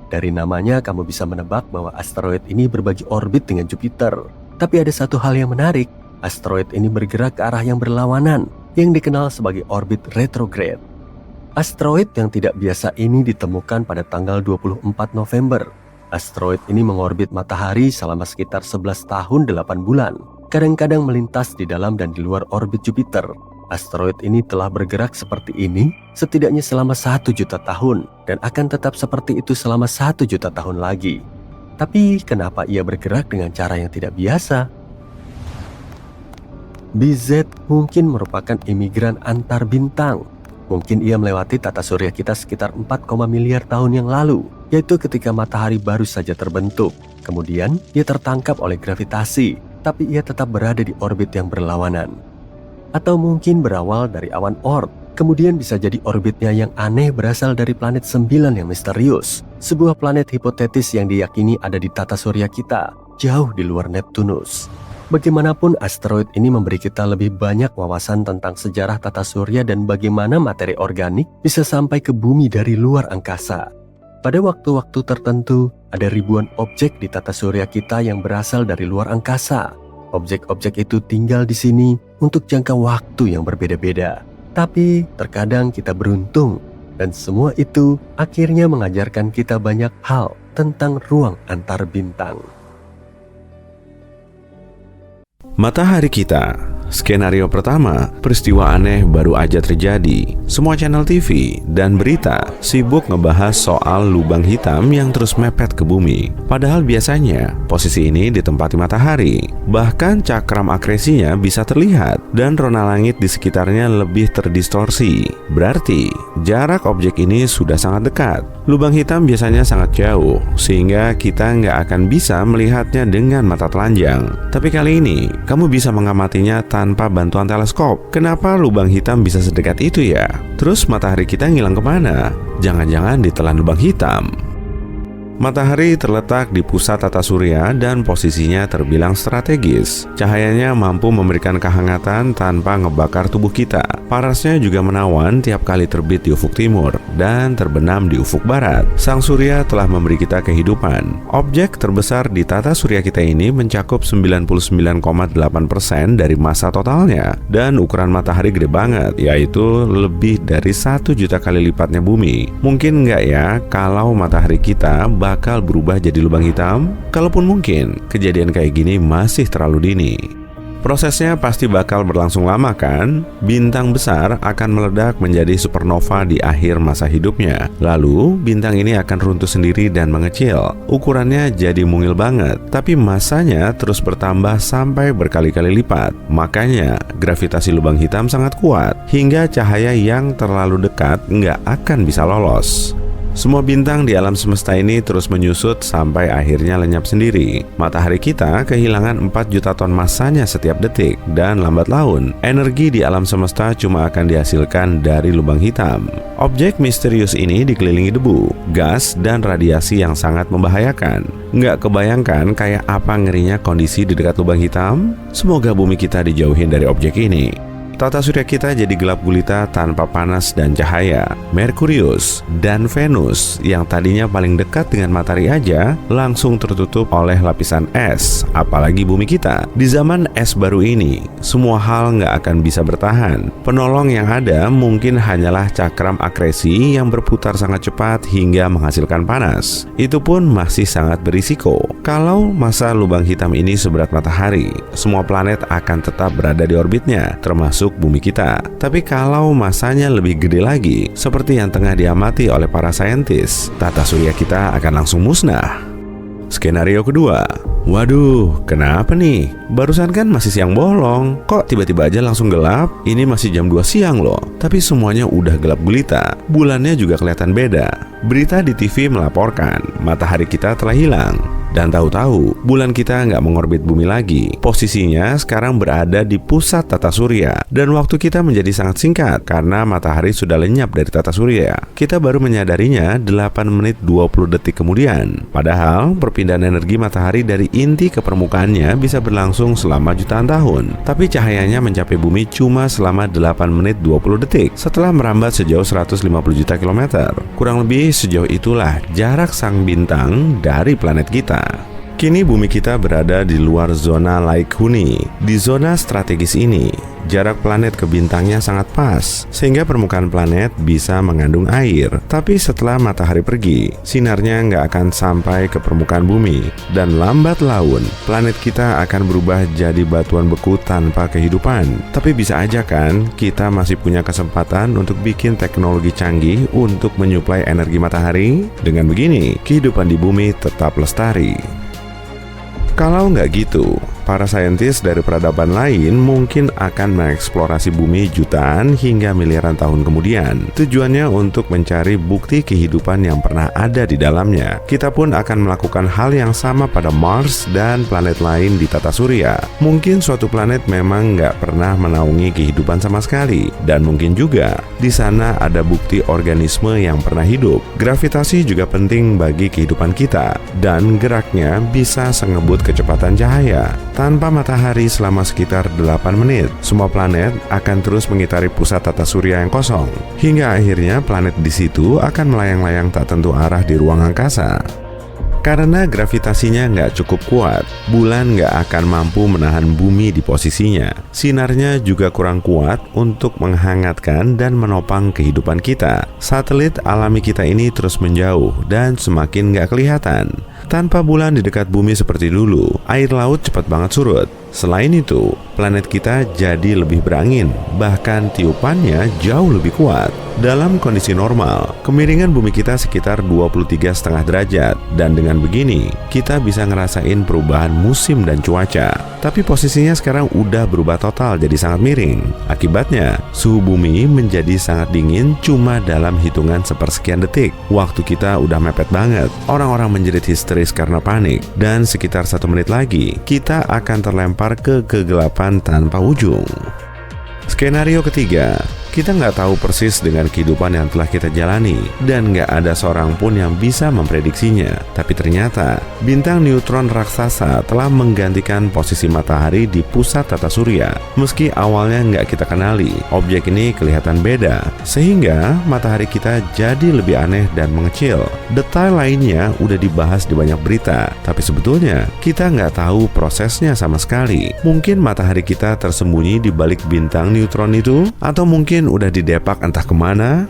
Dari namanya kamu bisa menebak bahwa asteroid ini berbagi orbit dengan Jupiter. Tapi ada satu hal yang menarik. Asteroid ini bergerak ke arah yang berlawanan, yang dikenal sebagai orbit retrograde. Asteroid yang tidak biasa ini ditemukan pada tanggal 24 November. Asteroid ini mengorbit matahari selama sekitar 11 tahun 8 bulan. Kadang-kadang melintas di dalam dan di luar orbit Jupiter. Asteroid ini telah bergerak seperti ini setidaknya selama 1 juta tahun dan akan tetap seperti itu selama 1 juta tahun lagi. Tapi kenapa ia bergerak dengan cara yang tidak biasa? BZ mungkin merupakan imigran antar bintang. Mungkin ia melewati tata surya kita sekitar 4, miliar tahun yang lalu, yaitu ketika matahari baru saja terbentuk. Kemudian ia tertangkap oleh gravitasi, tapi ia tetap berada di orbit yang berlawanan. Atau mungkin berawal dari awan Oort, kemudian bisa jadi orbitnya yang aneh berasal dari planet 9 yang misterius, sebuah planet hipotetis yang diyakini ada di tata surya kita, jauh di luar Neptunus. Bagaimanapun, asteroid ini memberi kita lebih banyak wawasan tentang sejarah tata surya dan bagaimana materi organik bisa sampai ke bumi dari luar angkasa. Pada waktu-waktu tertentu, ada ribuan objek di tata surya kita yang berasal dari luar angkasa. Objek-objek itu tinggal di sini untuk jangka waktu yang berbeda-beda. Tapi terkadang kita beruntung, dan semua itu akhirnya mengajarkan kita banyak hal tentang ruang antar bintang. Matahari kita. Skenario pertama, peristiwa aneh baru aja terjadi. Semua channel TV dan berita sibuk ngebahas soal lubang hitam yang terus mepet ke bumi. Padahal biasanya posisi ini ditempati matahari. Bahkan cakram akresinya bisa terlihat dan rona langit di sekitarnya lebih terdistorsi. Berarti jarak objek ini sudah sangat dekat. Lubang hitam biasanya sangat jauh sehingga kita nggak akan bisa melihatnya dengan mata telanjang. Tapi kali ini kamu bisa mengamatinya tanpa bantuan teleskop. Kenapa lubang hitam bisa sedekat itu ya? Terus matahari kita ngilang kemana? Jangan-jangan ditelan lubang hitam. Matahari terletak di pusat tata surya dan posisinya terbilang strategis. Cahayanya mampu memberikan kehangatan tanpa ngebakar tubuh kita. Panasnya juga menawan tiap kali terbit di ufuk timur dan terbenam di ufuk barat. Sang surya telah memberi kita kehidupan. Objek terbesar di tata surya kita ini mencakup 99,8% dari massa totalnya. Dan ukuran matahari gede banget, yaitu lebih dari 1 juta kali lipatnya bumi. Mungkin nggak ya kalau matahari kita bakal berubah jadi lubang hitam? Kalaupun mungkin, kejadian kayak gini masih terlalu dini. Prosesnya pasti bakal berlangsung lama kan? Bintang besar akan meledak menjadi supernova di akhir masa hidupnya. Lalu, bintang ini akan runtuh sendiri dan mengecil. Ukurannya jadi mungil banget, tapi masanya terus bertambah sampai berkali-kali lipat. Makanya, gravitasi lubang hitam sangat kuat, hingga cahaya yang terlalu dekat nggak akan bisa lolos. Semua bintang di alam semesta ini terus menyusut sampai akhirnya lenyap sendiri. Matahari kita kehilangan 4 juta ton massanya setiap detik, dan lambat laun, energi di alam semesta cuma akan dihasilkan dari lubang hitam. Objek misterius ini dikelilingi debu, gas, dan radiasi yang sangat membahayakan. Nggak kebayangkan kayak apa ngerinya kondisi di dekat lubang hitam? Semoga bumi kita dijauhin dari objek ini. Tata surya kita jadi gelap gulita tanpa panas dan cahaya. Merkurius dan Venus yang tadinya paling dekat dengan matahari aja langsung tertutup oleh lapisan es, apalagi bumi kita. Di zaman es baru ini, semua hal nggak akan bisa bertahan. Penolong yang ada mungkin hanyalah cakram akresi yang berputar sangat cepat hingga menghasilkan panas. Itu pun masih sangat berisiko. Kalau masa lubang hitam ini seberat matahari, semua planet akan tetap berada di orbitnya, termasuk bumi kita. Tapi kalau masanya lebih gede lagi, seperti yang tengah diamati oleh para saintis, tata surya kita akan langsung musnah. Skenario kedua, waduh, kenapa nih? Barusan kan masih siang bolong, kok tiba-tiba aja langsung gelap? Ini masih jam 2 siang loh, tapi semuanya udah gelap gulita. Bulannya juga kelihatan beda. Berita di TV melaporkan matahari kita telah hilang. Dan tahu-tahu, bulan kita nggak mengorbit bumi lagi. Posisinya sekarang berada di pusat tata surya. Dan waktu kita menjadi sangat singkat karena matahari sudah lenyap dari tata surya. Kita baru menyadarinya 8 menit 20 detik kemudian. Padahal, perpindahan energi matahari dari inti ke permukaannya bisa berlangsung selama jutaan tahun. Tapi cahayanya mencapai bumi cuma selama 8 menit 20 detik setelah merambat sejauh 150 juta kilometer. Kurang lebih sejauh itulah jarak sang bintang dari planet kita. Kini bumi kita berada di luar zona Laik Huni. Di zona strategis ini, jarak planet ke bintangnya sangat pas, sehingga permukaan planet bisa mengandung air. Tapi setelah matahari pergi, sinarnya nggak akan sampai ke permukaan bumi. Dan lambat laun, planet kita akan berubah jadi batuan beku tanpa kehidupan. Tapi bisa aja kan, kita masih punya kesempatan untuk bikin teknologi canggih untuk menyuplai energi matahari. Dengan begini, kehidupan di bumi tetap lestari. Kalau nggak gitu, para saintis dari peradaban lain mungkin akan mengeksplorasi bumi jutaan hingga miliaran tahun kemudian. Tujuannya untuk mencari bukti kehidupan yang pernah ada di dalamnya. Kita pun akan melakukan hal yang sama pada Mars dan planet lain di tata surya. Mungkin suatu planet memang nggak pernah menaungi kehidupan sama sekali. Dan mungkin juga di sana ada bukti organisme yang pernah hidup. Gravitasi juga penting bagi kehidupan kita. Dan geraknya bisa sengebut kecepatan cahaya. Tanpa matahari selama sekitar 8 menit, semua planet akan terus mengitari pusat tata surya yang kosong. Hingga akhirnya planet di situ akan melayang-layang tak tentu arah di ruang angkasa. Karena gravitasinya nggak cukup kuat, bulan nggak akan mampu menahan bumi di posisinya. Sinarnya juga kurang kuat untuk menghangatkan dan menopang kehidupan kita. Satelit alami kita ini terus menjauh dan semakin nggak kelihatan. Tanpa bulan di dekat bumi seperti dulu, air laut cepat banget surut. Selain itu, planet kita jadi lebih berangin, bahkan tiupannya jauh lebih kuat. Dalam kondisi normal, kemiringan bumi kita sekitar 23,5 derajat, dan dengan begini, kita bisa ngerasain perubahan musim dan cuaca. Tapi posisinya sekarang udah berubah total jadi sangat miring. Akibatnya, suhu bumi menjadi sangat dingin cuma dalam hitungan sepersekian detik. Waktu kita udah mepet banget, orang-orang menjerit histeris karena panik, dan sekitar 1 menit lagi, kita akan terlempar ke kegelapan tanpa ujung. Skenario ketiga, kita nggak tahu persis dengan kehidupan yang telah kita jalani, dan nggak ada seorang pun yang bisa memprediksinya. Tapi ternyata, bintang neutron raksasa telah menggantikan posisi matahari di pusat tata surya. Meski awalnya nggak kita kenali, objek ini kelihatan beda, sehingga matahari kita jadi lebih aneh dan mengecil. Detail lainnya udah dibahas di banyak berita, tapi sebetulnya kita nggak tahu prosesnya sama sekali. Mungkin matahari kita tersembunyi di balik bintang neutron itu, atau mungkin udah didepak entah kemana.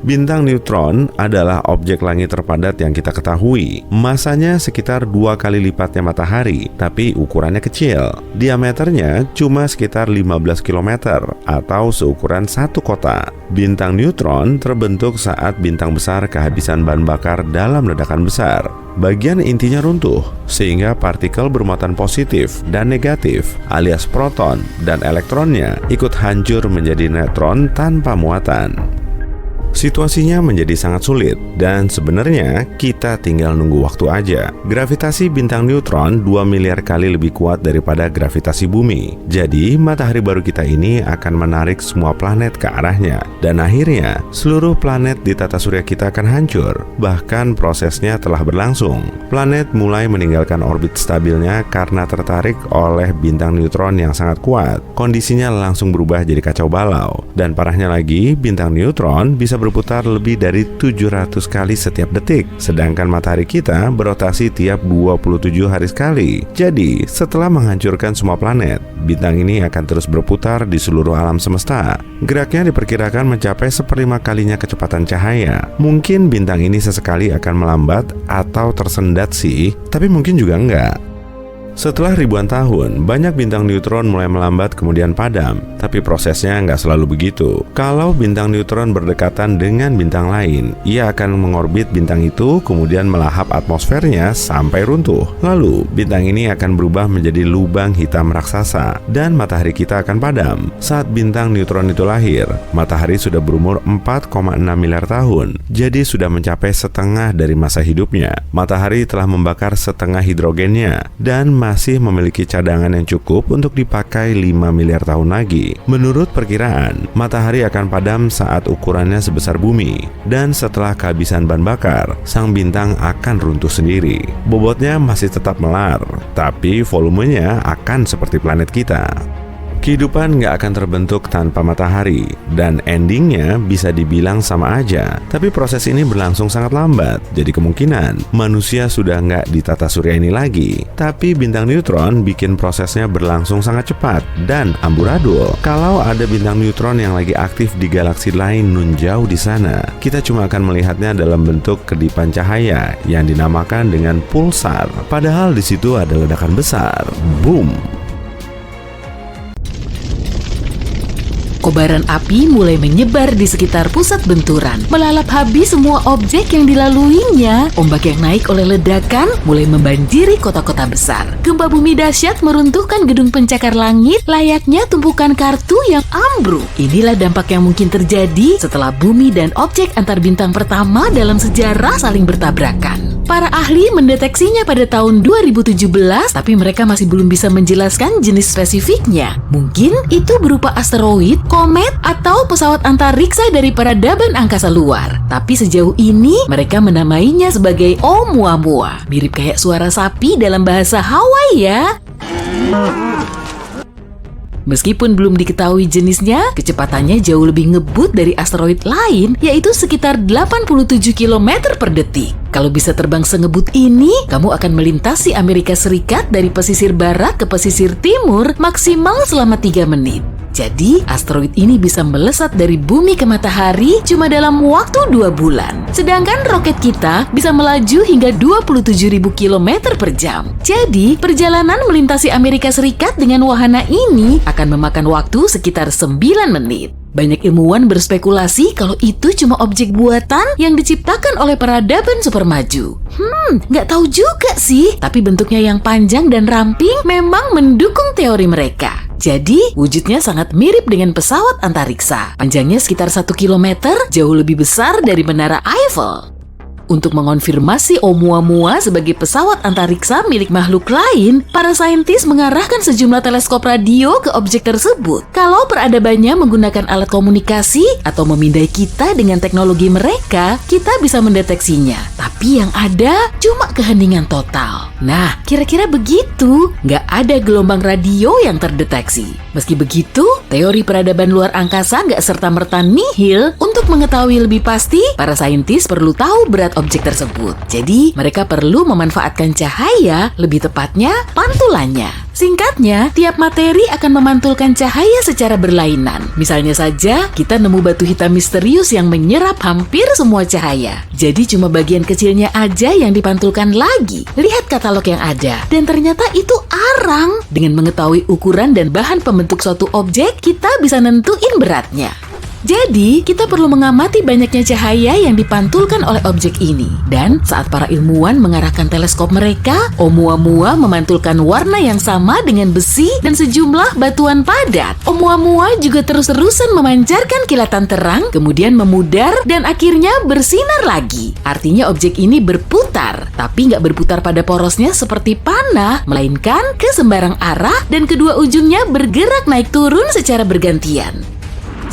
Bintang neutron adalah objek langit terpadat yang kita ketahui. Masanya sekitar 2 kali lipatnya matahari, tapi ukurannya kecil. Diameternya cuma sekitar 15 km atau seukuran satu kota. Bintang neutron terbentuk saat bintang besar kehabisan bahan bakar dalam ledakan besar. Bagian intinya runtuh, sehingga partikel bermuatan positif dan negatif alias proton dan elektronnya ikut hancur menjadi neutron tanpa muatan. Situasinya menjadi sangat sulit, dan sebenarnya kita tinggal nunggu waktu aja. Gravitasi bintang neutron 2 miliar kali lebih kuat daripada gravitasi bumi. Jadi, matahari baru kita ini akan menarik semua planet ke arahnya. Dan akhirnya, seluruh planet di tata surya kita akan hancur. Bahkan prosesnya telah berlangsung. Planet mulai meninggalkan orbit stabilnya karena tertarik oleh bintang neutron yang sangat kuat. Kondisinya langsung berubah jadi kacau balau. Dan parahnya lagi, bintang neutron bisa berputar lebih dari 700 kali setiap detik, sedangkan matahari kita berotasi tiap 27 hari sekali. Jadi, setelah menghancurkan semua planet, bintang ini akan terus berputar di seluruh alam semesta. Geraknya diperkirakan mencapai 1/5 kalinya kecepatan cahaya. Mungkin bintang ini sesekali akan melambat atau tersendat sih, tapi mungkin juga enggak. Setelah ribuan tahun, banyak bintang neutron mulai melambat kemudian padam. Tapi prosesnya nggak selalu begitu. Kalau bintang neutron berdekatan dengan bintang lain, ia akan mengorbit bintang itu kemudian melahap atmosfernya sampai runtuh. Lalu, bintang ini akan berubah menjadi lubang hitam raksasa dan matahari kita akan padam. Saat bintang neutron itu lahir, matahari sudah berumur 4,6 miliar tahun. Jadi sudah mencapai setengah dari masa hidupnya. Matahari telah membakar setengah hidrogennya dan masih memiliki cadangan yang cukup untuk dipakai 5 miliar tahun lagi. Menurut perkiraan, matahari akan padam saat ukurannya sebesar bumi, dan setelah kehabisan bahan bakar, sang bintang akan runtuh sendiri. Bobotnya masih tetap melar, tapi volumenya akan seperti planet kita. Kehidupan nggak akan terbentuk tanpa matahari, dan endingnya bisa dibilang sama aja. Tapi proses ini berlangsung sangat lambat, jadi kemungkinan manusia sudah nggak di tata surya ini lagi. Tapi bintang neutron bikin prosesnya berlangsung sangat cepat dan amburadul. Kalau ada bintang neutron yang lagi aktif di galaksi lain nun jauh di sana, kita cuma akan melihatnya dalam bentuk kedipan cahaya yang dinamakan dengan pulsar. Padahal di situ ada ledakan besar. Boom! Kobaran api mulai menyebar di sekitar pusat benturan, melalap habis semua objek yang dilaluinya. Ombak yang naik oleh ledakan mulai membanjiri kota-kota besar. Gempa bumi dahsyat meruntuhkan gedung pencakar langit layaknya tumpukan kartu yang ambruk. Inilah dampak yang mungkin terjadi setelah bumi dan objek antar bintang pertama dalam sejarah saling bertabrakan. Para ahli mendeteksinya pada tahun 2017, tapi mereka masih belum bisa menjelaskan jenis spesifiknya. Mungkin itu berupa asteroid, komet, atau pesawat antariksa dari peradaban angkasa luar. Tapi sejauh ini, mereka menamainya sebagai Oumuamua. Mirip kayak suara sapi dalam bahasa Hawaii ya. Meskipun belum diketahui jenisnya, kecepatannya jauh lebih ngebut dari asteroid lain, yaitu sekitar 87 km per detik. Kalau bisa terbang sengebut ini, kamu akan melintasi Amerika Serikat dari pesisir barat ke pesisir timur maksimal selama 3 menit. Jadi, asteroid ini bisa melesat dari bumi ke matahari cuma dalam waktu 2 bulan. Sedangkan roket kita bisa melaju hingga 27.000 km per jam. Jadi, perjalanan melintasi Amerika Serikat dengan wahana ini akan memakan waktu sekitar 9 menit. Banyak ilmuwan berspekulasi kalau itu cuma objek buatan yang diciptakan oleh peradaban super maju. Nggak tahu juga sih. Tapi bentuknya yang panjang dan ramping memang mendukung teori mereka. Jadi, wujudnya sangat mirip dengan pesawat antariksa. Panjangnya sekitar 1 km, jauh lebih besar dari Menara Eiffel. Untuk mengonfirmasi Oumuamua sebagai pesawat antariksa milik makhluk lain, para saintis mengarahkan sejumlah teleskop radio ke objek tersebut. Kalau peradabannya menggunakan alat komunikasi atau memindai kita dengan teknologi mereka, kita bisa mendeteksinya. Tapi yang ada cuma keheningan total. Nah, kira-kira begitu. Nggak ada gelombang radio yang terdeteksi. Meski begitu, teori peradaban luar angkasa nggak serta-merta nihil. Untuk mengetahui lebih pasti, para saintis perlu tahu berat objek tersebut. Jadi, mereka perlu memanfaatkan cahaya, lebih tepatnya pantulannya. Singkatnya, tiap materi akan memantulkan cahaya secara berlainan. Misalnya saja, kita nemu batu hitam misterius yang menyerap hampir semua cahaya. Jadi cuma bagian kecilnya aja yang dipantulkan lagi. Lihat katalog yang ada. Dan ternyata itu arang. Dengan mengetahui ukuran dan bahan pembentuk suatu objek, kita bisa nentuin beratnya. Jadi, kita perlu mengamati banyaknya cahaya yang dipantulkan oleh objek ini. Dan saat para ilmuwan mengarahkan teleskop mereka, Oumuamua memantulkan warna yang sama dengan besi dan sejumlah batuan padat. Oumuamua juga terus-terusan memancarkan kilatan terang, kemudian memudar dan akhirnya bersinar lagi. Artinya objek ini berputar, tapi nggak berputar pada porosnya seperti panah, melainkan ke sembarang arah dan kedua ujungnya bergerak naik turun secara bergantian.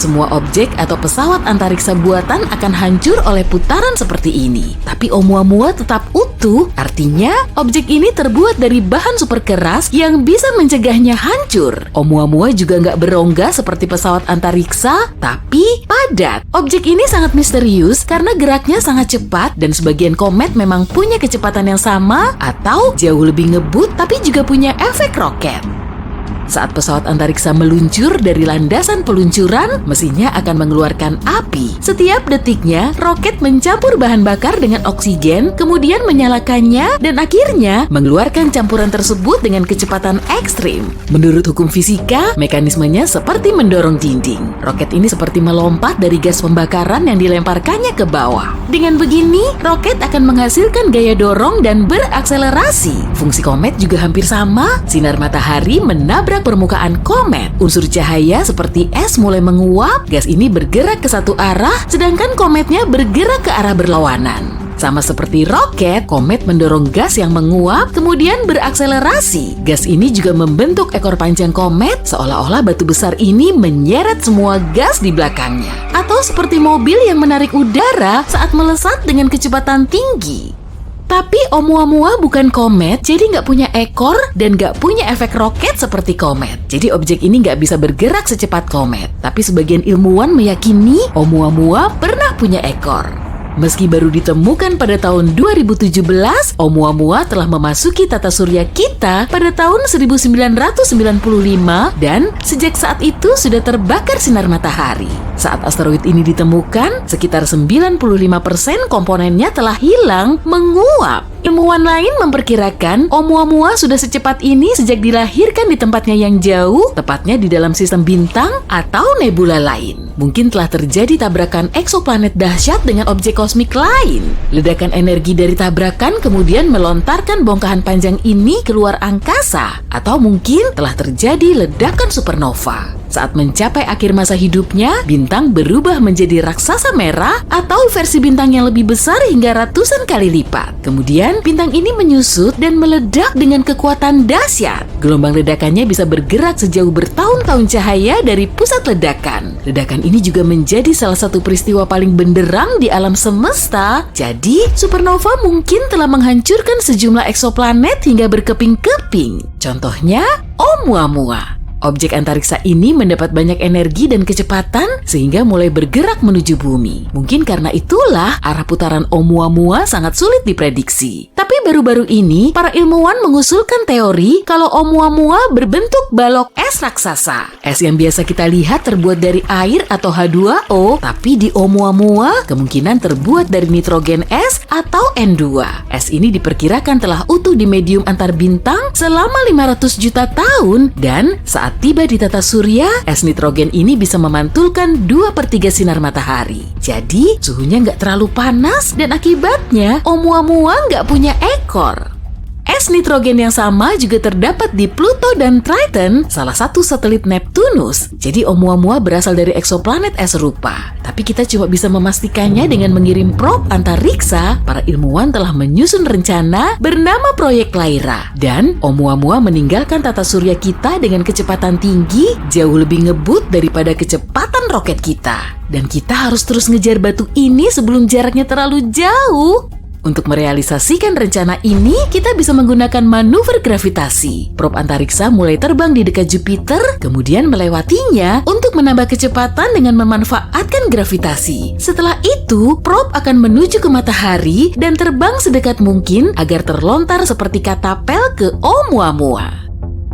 Semua objek atau pesawat antariksa buatan akan hancur oleh putaran seperti ini. Tapi Oumuamua tetap utuh, artinya objek ini terbuat dari bahan super keras yang bisa mencegahnya hancur. Oumuamua juga nggak berongga seperti pesawat antariksa, tapi padat. Objek ini sangat misterius karena geraknya sangat cepat dan sebagian komet memang punya kecepatan yang sama atau jauh lebih ngebut tapi juga punya efek roket. Saat pesawat antariksa meluncur dari landasan peluncuran, mesinnya akan mengeluarkan api. Setiap detiknya, roket mencampur bahan bakar dengan oksigen, kemudian menyalakannya, dan akhirnya mengeluarkan campuran tersebut dengan kecepatan ekstrim. Menurut hukum fisika, mekanismenya seperti mendorong dinding. Roket ini seperti melompat dari gas pembakaran yang dilemparkannya ke bawah. Dengan begini, roket akan menghasilkan gaya dorong dan berakselerasi. Fungsi komet juga hampir sama. Sinar matahari menabrak permukaan komet. Unsur cahaya seperti es mulai menguap, gas ini bergerak ke satu arah, sedangkan kometnya bergerak ke arah berlawanan. Sama seperti roket, komet mendorong gas yang menguap, kemudian berakselerasi. Gas ini juga membentuk ekor panjang komet, seolah-olah batu besar ini menyeret semua gas di belakangnya. Atau seperti mobil yang menarik udara saat melesat dengan kecepatan tinggi. Tapi Oumuamua bukan komet, jadi nggak punya ekor dan nggak punya efek roket seperti komet. Jadi objek ini nggak bisa bergerak secepat komet. Tapi sebagian ilmuwan meyakini Oumuamua pernah punya ekor. Meski baru ditemukan pada tahun 2017, Oumuamua telah memasuki tata surya kita pada tahun 1995 dan sejak saat itu sudah terbakar sinar matahari. Saat asteroid ini ditemukan, sekitar 95% komponennya telah hilang, menguap. Ilmuwan lain memperkirakan Oumuamua sudah secepat ini sejak dilahirkan di tempatnya yang jauh, tepatnya di dalam sistem bintang atau nebula lain. Mungkin telah terjadi tabrakan eksoplanet dahsyat dengan objek kosmik lain. Ledakan energi dari tabrakan kemudian melontarkan bongkahan panjang ini keluar angkasa, atau mungkin telah terjadi ledakan supernova. Saat mencapai akhir masa hidupnya, bintang berubah menjadi raksasa merah atau versi bintang yang lebih besar hingga ratusan kali lipat. Kemudian, bintang ini menyusut dan meledak dengan kekuatan dahsyat. Gelombang ledakannya bisa bergerak sejauh bertahun-tahun cahaya dari pusat ledakan. Ledakan ini juga menjadi salah satu peristiwa paling benderang di alam semesta. Jadi, supernova mungkin telah menghancurkan sejumlah eksoplanet hingga berkeping-keping. Contohnya, Oumuamua. Objek antariksa ini mendapat banyak energi dan kecepatan sehingga mulai bergerak menuju bumi. Mungkin karena itulah arah putaran Oumuamua sangat sulit diprediksi. Tapi baru-baru ini, para ilmuwan mengusulkan teori kalau Oumuamua berbentuk balok es raksasa. Es yang biasa kita lihat terbuat dari air atau H2O, tapi di Oumuamua kemungkinan terbuat dari nitrogen es atau N2. Es ini diperkirakan telah utuh di medium antar bintang selama 500 juta tahun dan saat tiba di tata surya, es nitrogen ini bisa memantulkan 2/3 sinar matahari. Jadi, suhunya nggak terlalu panas dan akibatnya Oumuamua nggak punya ekor. Es nitrogen yang sama juga terdapat di Pluto dan Triton, salah satu satelit Neptunus. Jadi Oumuamua berasal dari eksoplanet es serupa. Tapi kita cuma bisa memastikannya dengan mengirim probe antariksa. Para ilmuwan telah menyusun rencana bernama Proyek Lyra. Dan Oumuamua meninggalkan tata surya kita dengan kecepatan tinggi, jauh lebih ngebut daripada kecepatan roket kita. Dan kita harus terus ngejar batu ini sebelum jaraknya terlalu jauh. Untuk merealisasikan rencana ini, kita bisa menggunakan manuver gravitasi. Probe antariksa mulai terbang di dekat Jupiter, kemudian melewatinya untuk menambah kecepatan dengan memanfaatkan gravitasi. Setelah itu, probe akan menuju ke matahari dan terbang sedekat mungkin agar terlontar seperti katapel ke Oumuamua.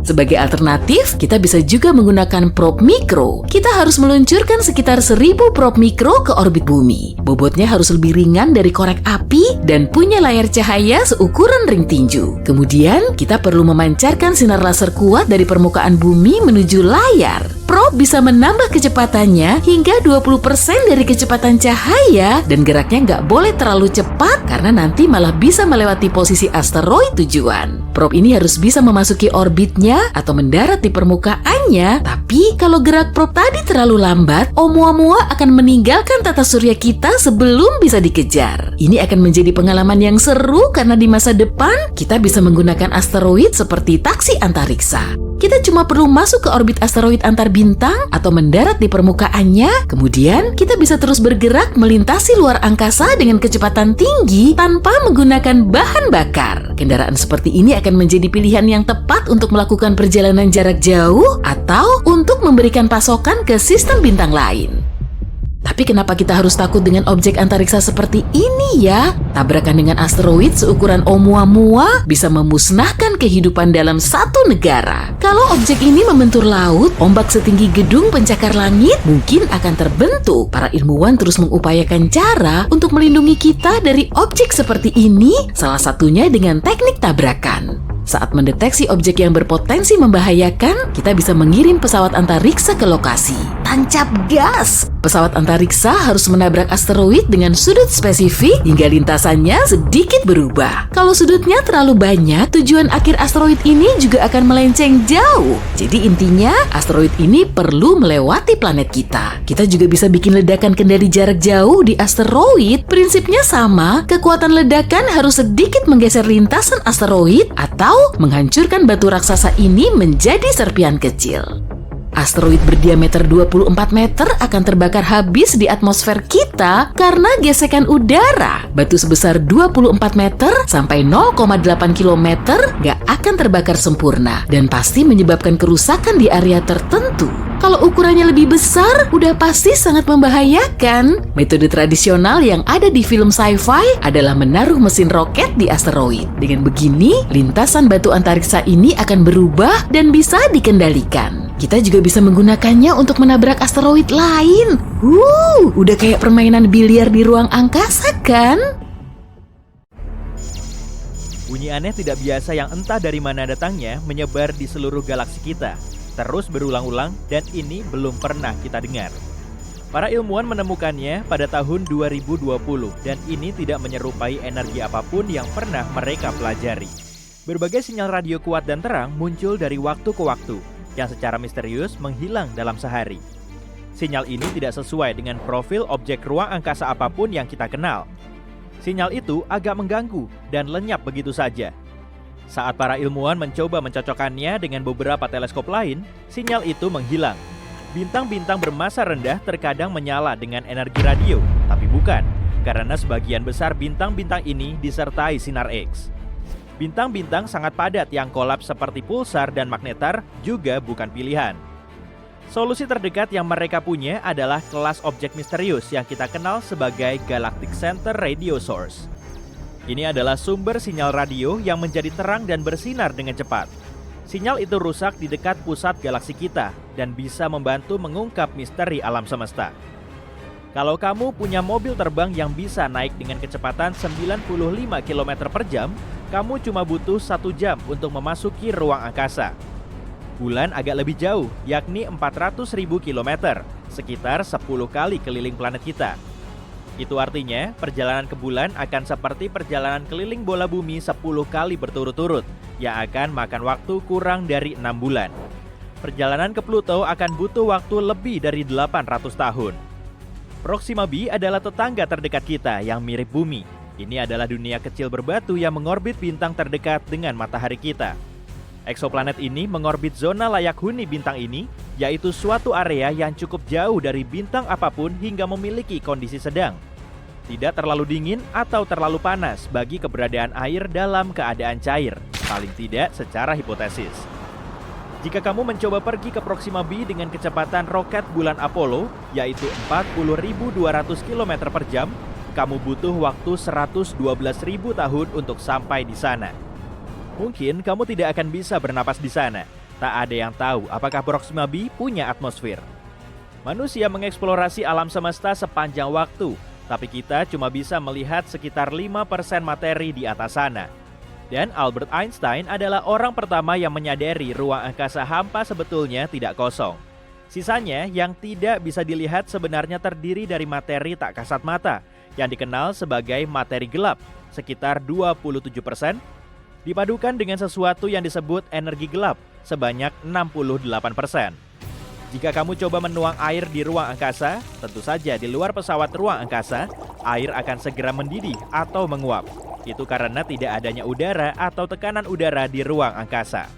Sebagai alternatif, kita bisa juga menggunakan probe mikro. Kita harus meluncurkan sekitar 1000 probe mikro ke orbit bumi. Bobotnya harus lebih ringan dari korek api dan punya layar cahaya seukuran ring tinju. Kemudian, kita perlu memancarkan sinar laser kuat dari permukaan bumi menuju layar. Probe bisa menambah kecepatannya hingga 20% dari kecepatan cahaya dan geraknya nggak boleh terlalu cepat karena nanti malah bisa melewati posisi asteroid tujuan. Probe ini harus bisa memasuki orbitnya atau mendarat di permukaannya, tapi kalau gerak probe tadi terlalu lambat, Oumuamua akan meninggalkan tata surya kita sebelum bisa dikejar. Ini akan menjadi pengalaman yang seru karena di masa depan kita bisa menggunakan asteroid seperti taksi antariksa. Kita cuma perlu masuk ke orbit asteroid antar bintang atau mendarat di permukaannya, kemudian kita bisa terus bergerak melintasi luar angkasa dengan kecepatan tinggi tanpa menggunakan bahan bakar. Kendaraan seperti ini akan menjadi pilihan yang tepat untuk melakukan perjalanan jarak jauh atau untuk memberikan pasokan ke sistem bintang lain. Tapi kenapa kita harus takut dengan objek antariksa seperti ini ya? Tabrakan dengan asteroid seukuran Oumuamua bisa memusnahkan kehidupan dalam satu negara. Kalau objek ini membentur laut, ombak setinggi gedung pencakar langit mungkin akan terbentuk. Para ilmuwan terus mengupayakan cara untuk melindungi kita dari objek seperti ini, salah satunya dengan teknik tabrakan. Saat mendeteksi objek yang berpotensi membahayakan, kita bisa mengirim pesawat antariksa ke lokasi. Tancap gas! Pesawat antariksa harus menabrak asteroid dengan sudut spesifik hingga lintasannya sedikit berubah. Kalau sudutnya terlalu banyak, tujuan akhir asteroid ini juga akan melenceng jauh. Jadi intinya, asteroid ini perlu melewati planet kita. Kita juga bisa bikin ledakan kendali jarak jauh di asteroid. Prinsipnya sama, kekuatan ledakan harus sedikit menggeser lintasan asteroid atau menghancurkan batu raksasa ini menjadi serpian kecil. Asteroid berdiameter 24 meter akan terbakar habis di atmosfer kita karena gesekan udara. Batu sebesar 24 meter sampai 0,8 km gak akan terbakar sempurna dan pasti menyebabkan kerusakan di area tertentu. Kalau ukurannya lebih besar, udah pasti sangat membahayakan. Metode tradisional yang ada di film sci-fi adalah menaruh mesin roket di asteroid. Dengan begini, lintasan batu antariksa ini akan berubah dan bisa dikendalikan. Kita juga bisa menggunakannya untuk menabrak asteroid lain. Udah kayak permainan biliar di ruang angkasa kan? Bunyi aneh tidak biasa yang entah dari mana datangnya menyebar di seluruh galaksi kita. Terus berulang-ulang dan ini belum pernah kita dengar. Para ilmuwan menemukannya pada tahun 2020 dan ini tidak menyerupai energi apapun yang pernah mereka pelajari. Berbagai sinyal radio kuat dan terang muncul dari waktu ke waktu yang secara misterius menghilang dalam sehari. Sinyal ini tidak sesuai dengan profil objek ruang angkasa apapun yang kita kenal. Sinyal itu agak mengganggu dan lenyap begitu saja. Saat para ilmuwan mencoba mencocokkannya dengan beberapa teleskop lain, sinyal itu menghilang. Bintang-bintang bermassa rendah terkadang menyala dengan energi radio, tapi bukan, karena sebagian besar bintang-bintang ini disertai sinar X. Bintang-bintang sangat padat yang kolaps seperti pulsar dan magnetar juga bukan pilihan. Solusi terdekat yang mereka punya adalah kelas objek misterius yang kita kenal sebagai Galactic Center Radio Source. Ini adalah sumber sinyal radio yang menjadi terang dan bersinar dengan cepat. Sinyal itu rusak di dekat pusat galaksi kita dan bisa membantu mengungkap misteri alam semesta. Kalau kamu punya mobil terbang yang bisa naik dengan kecepatan 95 km per jam, kamu cuma butuh 1 jam untuk memasuki ruang angkasa. Bulan agak lebih jauh, yakni 400.000 km, sekitar 10 kali keliling planet kita. Itu artinya, perjalanan ke bulan akan seperti perjalanan keliling bola bumi 10 kali berturut-turut, yang akan makan waktu kurang dari 6 bulan. Perjalanan ke Pluto akan butuh waktu lebih dari 800 tahun. Proxima b adalah tetangga terdekat kita yang mirip bumi. Ini adalah dunia kecil berbatu yang mengorbit bintang terdekat dengan matahari kita. Eksoplanet ini mengorbit zona layak huni bintang ini, yaitu suatu area yang cukup jauh dari bintang apapun hingga memiliki kondisi sedang. Tidak terlalu dingin atau terlalu panas bagi keberadaan air dalam keadaan cair, paling tidak secara hipotesis. Jika kamu mencoba pergi ke Proxima b dengan kecepatan roket bulan Apollo, yaitu 40.200 km per jam, kamu butuh waktu 112.000 tahun untuk sampai di sana. Mungkin kamu tidak akan bisa bernapas di sana, Tak ada yang tahu apakah Proxima b punya atmosfer. Manusia mengeksplorasi alam semesta sepanjang waktu, tapi kita cuma bisa melihat sekitar 5% materi di atas sana. Dan Albert Einstein adalah orang pertama yang menyadari ruang angkasa hampa sebetulnya tidak kosong. Sisanya yang tidak bisa dilihat sebenarnya terdiri dari materi tak kasat mata, yang dikenal sebagai materi gelap, sekitar 27%, dipadukan dengan sesuatu yang disebut energi gelap, sebanyak 68%. Jika kamu coba menuang air di ruang angkasa, tentu saja di luar pesawat ruang angkasa, air akan segera mendidih atau menguap. Itu karena tidak adanya udara atau tekanan udara di ruang angkasa.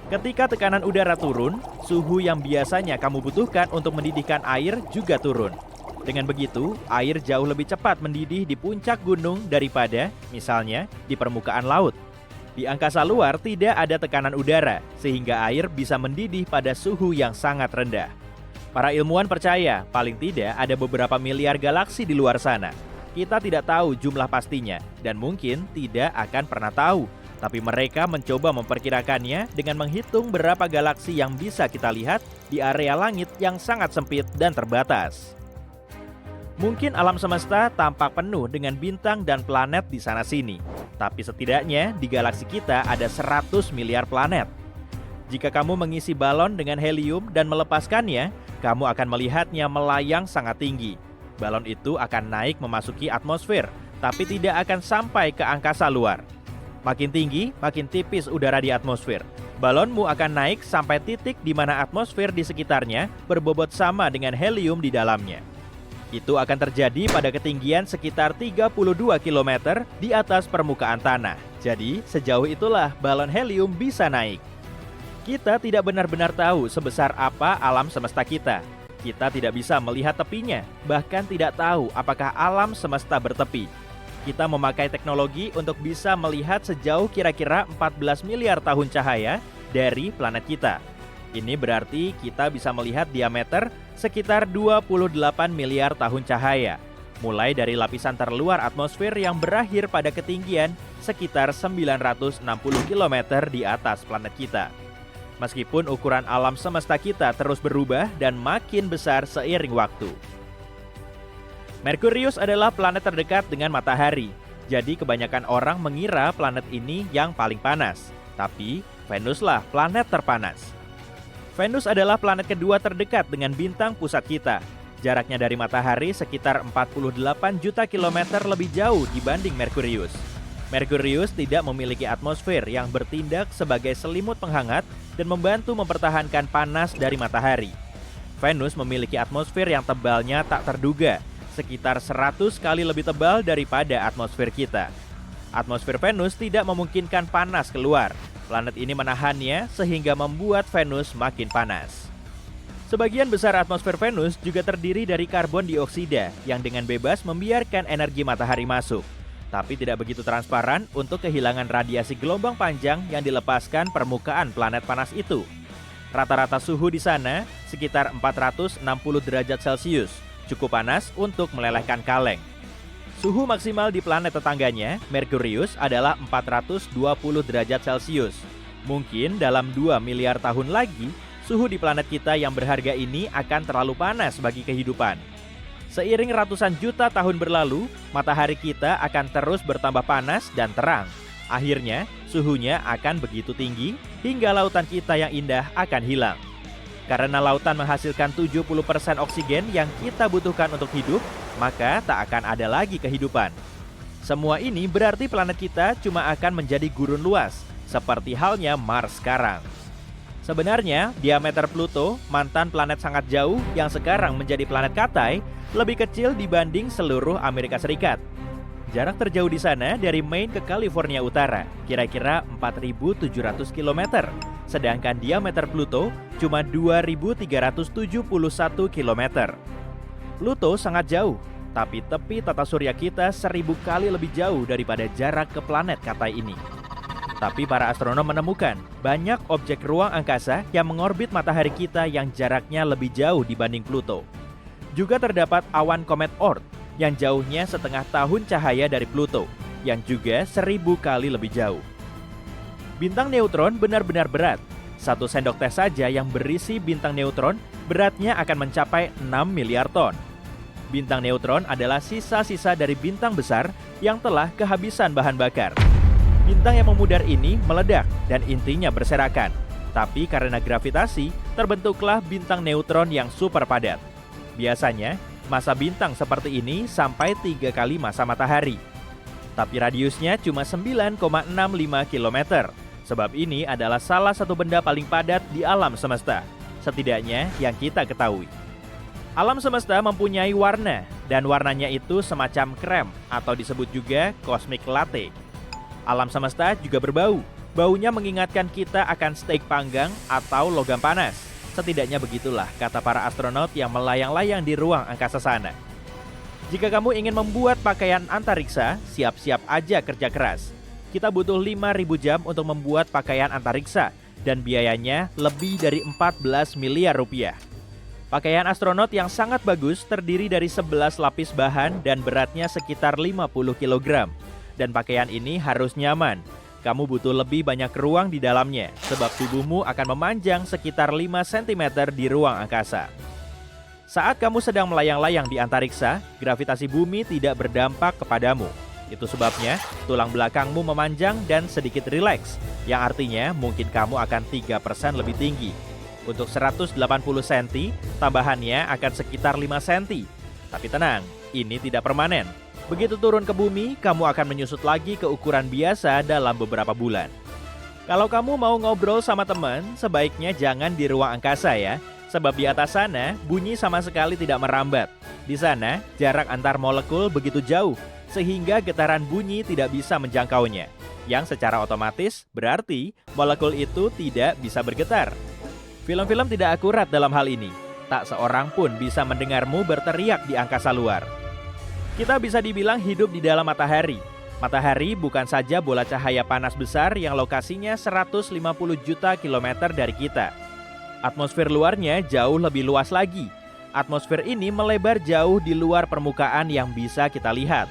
Ketika tekanan udara turun, suhu yang biasanya kamu butuhkan untuk mendidihkan air juga turun. Dengan begitu, air jauh lebih cepat mendidih di puncak gunung daripada, misalnya, di permukaan laut. Di angkasa luar tidak ada tekanan udara, sehingga air bisa mendidih pada suhu yang sangat rendah. Para ilmuwan percaya, paling tidak ada beberapa miliar galaksi di luar sana. Kita tidak tahu jumlah pastinya, dan mungkin tidak akan pernah tahu. Tapi mereka mencoba memperkirakannya dengan menghitung berapa galaksi yang bisa kita lihat di area langit yang sangat sempit dan terbatas. Mungkin alam semesta tampak penuh dengan bintang dan planet di sana-sini. Tapi setidaknya di galaksi kita ada 100 miliar planet. Jika kamu mengisi balon dengan helium dan melepaskannya, kamu akan melihatnya melayang sangat tinggi. Balon itu akan naik memasuki atmosfer, tapi tidak akan sampai ke angkasa luar. Makin tinggi, makin tipis udara di atmosfer. Balonmu akan naik sampai titik di mana atmosfer di sekitarnya berbobot sama dengan helium di dalamnya. Itu akan terjadi pada ketinggian sekitar 32 km di atas permukaan tanah. Jadi, sejauh itulah balon helium bisa naik. Kita tidak benar-benar tahu sebesar apa alam semesta kita. Kita tidak bisa melihat tepinya, bahkan tidak tahu apakah alam semesta bertepi. Kita memakai teknologi untuk bisa melihat sejauh kira-kira 14 miliar tahun cahaya dari planet kita. Ini berarti kita bisa melihat diameter sekitar 28 miliar tahun cahaya, mulai dari lapisan terluar atmosfer yang berakhir pada ketinggian sekitar 960 km di atas planet kita. Meskipun ukuran alam semesta kita terus berubah dan makin besar seiring waktu. Merkurius adalah planet terdekat dengan matahari, jadi kebanyakan orang mengira planet ini yang paling panas. Tapi Venuslah planet terpanas. Venus adalah planet kedua terdekat dengan bintang pusat kita. Jaraknya dari matahari sekitar 48 juta kilometer lebih jauh dibanding Merkurius. Merkurius tidak memiliki atmosfer yang bertindak sebagai selimut penghangat dan membantu mempertahankan panas dari matahari. Venus memiliki atmosfer yang tebalnya tak terduga, sekitar 100 kali lebih tebal daripada atmosfer kita. Atmosfer Venus tidak memungkinkan panas keluar. Planet ini menahannya sehingga membuat Venus makin panas. Sebagian besar atmosfer Venus juga terdiri dari karbon dioksida yang dengan bebas membiarkan energi matahari masuk, tapi tidak begitu transparan untuk kehilangan radiasi gelombang panjang yang dilepaskan permukaan planet panas itu. Rata-rata suhu di sana sekitar 460 derajat Celcius, cukup panas untuk melelehkan kaleng. Suhu maksimal di planet tetangganya, Merkurius, adalah 420 derajat Celcius. Mungkin dalam 2 miliar tahun lagi, suhu di planet kita yang berharga ini akan terlalu panas bagi kehidupan. Seiring ratusan juta tahun berlalu, matahari kita akan terus bertambah panas dan terang. Akhirnya, suhunya akan begitu tinggi hingga lautan kita yang indah akan hilang. Karena lautan menghasilkan 70% oksigen yang kita butuhkan untuk hidup, maka tak akan ada lagi kehidupan. Semua ini berarti planet kita cuma akan menjadi gurun luas, seperti halnya Mars sekarang. Sebenarnya, diameter Pluto, mantan planet sangat jauh yang sekarang menjadi planet Katai, lebih kecil dibanding seluruh Amerika Serikat. Jarak terjauh di sana dari Maine ke California Utara, kira-kira 4.700 km. Sedangkan diameter Pluto cuma 2.371 km. Pluto sangat jauh, tapi tepi tata surya kita 1000 kali lebih jauh daripada jarak ke planet Katai ini. Tapi para astronom menemukan banyak objek ruang angkasa yang mengorbit matahari kita yang jaraknya lebih jauh dibanding Pluto. Juga terdapat awan komet Oort yang jauhnya setengah tahun cahaya dari Pluto, yang juga 1000 kali lebih jauh. Bintang neutron benar-benar berat. 1 sendok teh saja yang berisi bintang neutron beratnya akan mencapai 6 miliar ton. Bintang neutron adalah sisa-sisa dari bintang besar yang telah kehabisan bahan bakar. Bintang yang memudar ini meledak dan intinya berserakan. Tapi karena gravitasi, terbentuklah bintang neutron yang super padat. Biasanya, massa bintang seperti ini sampai 3 kali massa matahari. Tapi radiusnya cuma 9,65 km. Sebab ini adalah salah satu benda paling padat di alam semesta, setidaknya yang kita ketahui. Alam semesta mempunyai warna, dan warnanya itu semacam krem atau disebut juga cosmic latte. Alam semesta juga berbau. Baunya mengingatkan kita akan steak panggang atau logam panas. Setidaknya begitulah kata para astronot yang melayang-layang di ruang angkasa sana. Jika kamu ingin membuat pakaian antariksa, siap-siap aja kerja keras. Kita butuh 5.000 jam untuk membuat pakaian antariksa dan biayanya lebih dari 14 miliar rupiah. Pakaian astronot yang sangat bagus terdiri dari 11 lapis bahan dan beratnya sekitar 50 kg. Dan pakaian ini harus nyaman. Kamu butuh lebih banyak ruang di dalamnya sebab tubuhmu akan memanjang sekitar 5 cm di ruang angkasa. Saat kamu sedang melayang-layang di antariksa, gravitasi bumi tidak berdampak kepadamu. Itu sebabnya tulang belakangmu memanjang dan sedikit rileks, yang artinya mungkin kamu akan 3% lebih tinggi. Untuk 180 cm, tambahannya akan sekitar 5 cm. Tapi tenang, ini tidak permanen. Begitu turun ke bumi, kamu akan menyusut lagi ke ukuran biasa dalam beberapa bulan. Kalau kamu mau ngobrol sama teman, sebaiknya jangan di ruang angkasa ya, sebab di atas sana bunyi sama sekali tidak merambat. Di sana, jarak antar molekul begitu jauh, sehingga getaran bunyi tidak bisa menjangkaunya, yang secara otomatis berarti molekul itu tidak bisa bergetar. Film-film tidak akurat dalam hal ini. Tak seorang pun bisa mendengarmu berteriak di angkasa luar. Kita bisa dibilang hidup di dalam matahari. Matahari bukan saja bola cahaya panas besar yang lokasinya 150 juta kilometer dari kita. Atmosfer luarnya jauh lebih luas lagi. Atmosfer ini melebar jauh di luar permukaan yang bisa kita lihat.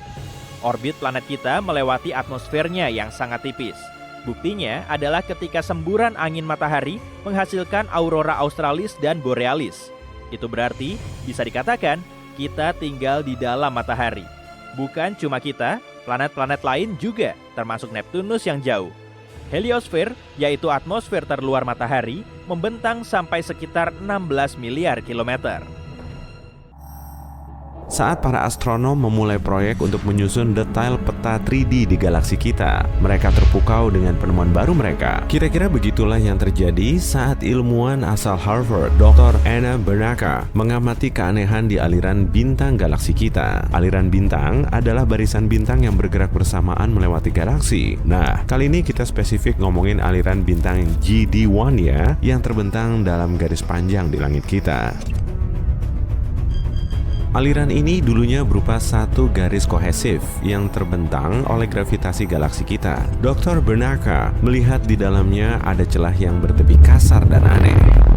Orbit planet kita melewati atmosfernya yang sangat tipis. Buktinya adalah ketika semburan angin matahari menghasilkan aurora australis dan borealis. Itu berarti bisa dikatakan kita tinggal di dalam matahari. Bukan cuma kita, planet-planet lain juga, termasuk Neptunus yang jauh. Heliosfer, yaitu atmosfer terluar matahari, membentang sampai sekitar 16 miliar kilometer. Saat para astronom memulai proyek untuk menyusun detail peta 3D di galaksi kita, mereka terpukau dengan penemuan baru mereka. Kira-kira begitulah yang terjadi saat ilmuwan asal Harvard, Dr. Anna Bernacka, mengamati keanehan di aliran bintang galaksi kita. Aliran bintang adalah barisan bintang yang bergerak bersamaan melewati galaksi. Nah, kali ini kita spesifik ngomongin aliran bintang GD1 ya, yang terbentang dalam garis panjang di langit kita. Aliran ini dulunya berupa satu garis kohesif yang terbentang oleh gravitasi galaksi kita. Dr. Bernacka melihat di dalamnya ada celah yang bertepi kasar dan aneh.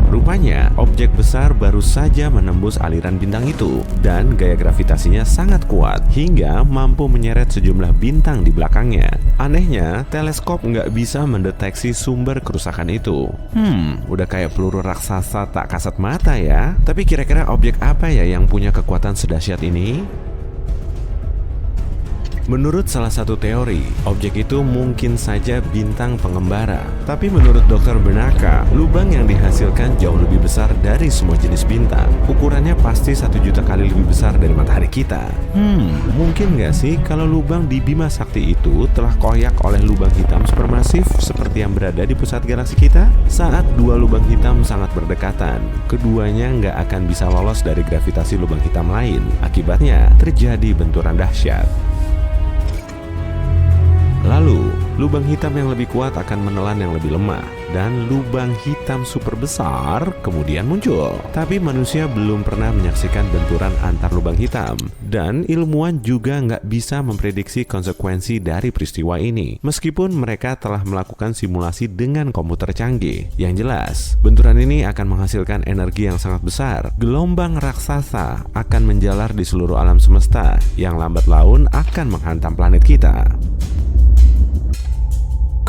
Rupanya, objek besar baru saja menembus aliran bintang itu dan gaya gravitasinya sangat kuat hingga mampu menyeret sejumlah bintang di belakangnya. Anehnya, teleskop nggak bisa mendeteksi sumber kerusakan itu. Udah kayak peluru raksasa tak kasat mata ya. Tapi kira-kira objek apa ya yang punya kekuatan sedahsyat ini? Menurut salah satu teori, objek itu mungkin saja bintang pengembara. Tapi menurut Dr. Bernacka, lubang yang dihasilkan jauh lebih besar dari semua jenis bintang. Ukurannya pasti 1 juta kali lebih besar dari matahari kita. Mungkin nggak sih kalau lubang di Bima Sakti itu telah koyak oleh lubang hitam supermasif seperti yang berada di pusat galaksi kita? Saat dua lubang hitam sangat berdekatan, keduanya nggak akan bisa lolos dari gravitasi lubang hitam lain. Akibatnya, terjadi benturan dahsyat. Lalu, lubang hitam yang lebih kuat akan menelan yang lebih lemah, dan lubang hitam super besar kemudian muncul. Tapi manusia belum pernah menyaksikan benturan antar lubang hitam, dan ilmuwan juga nggak bisa memprediksi konsekuensi dari peristiwa ini. Meskipun mereka telah melakukan simulasi dengan komputer canggih. Yang jelas, benturan ini akan menghasilkan energi yang sangat besar. Gelombang raksasa akan menjalar di seluruh alam semesta, yang lambat laun akan menghantam planet kita.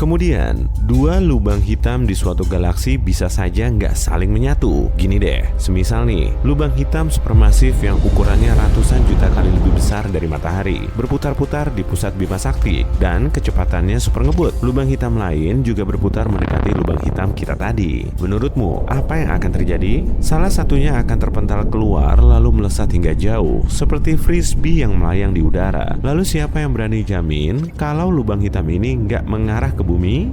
Kemudian, dua lubang hitam di suatu galaksi bisa saja nggak saling menyatu. Gini deh, semisal nih, lubang hitam supermasif yang ukurannya ratusan juta kali lebih besar dari matahari, berputar-putar di pusat Bima Sakti, dan kecepatannya super ngebut. Lubang hitam lain juga berputar mendekati lubang hitam kita tadi. Menurutmu, apa yang akan terjadi? Salah satunya akan terpental keluar lalu melesat hingga jauh, seperti frisbee yang melayang di udara. Lalu siapa yang berani jamin kalau lubang hitam ini nggak mengarah ke bumi?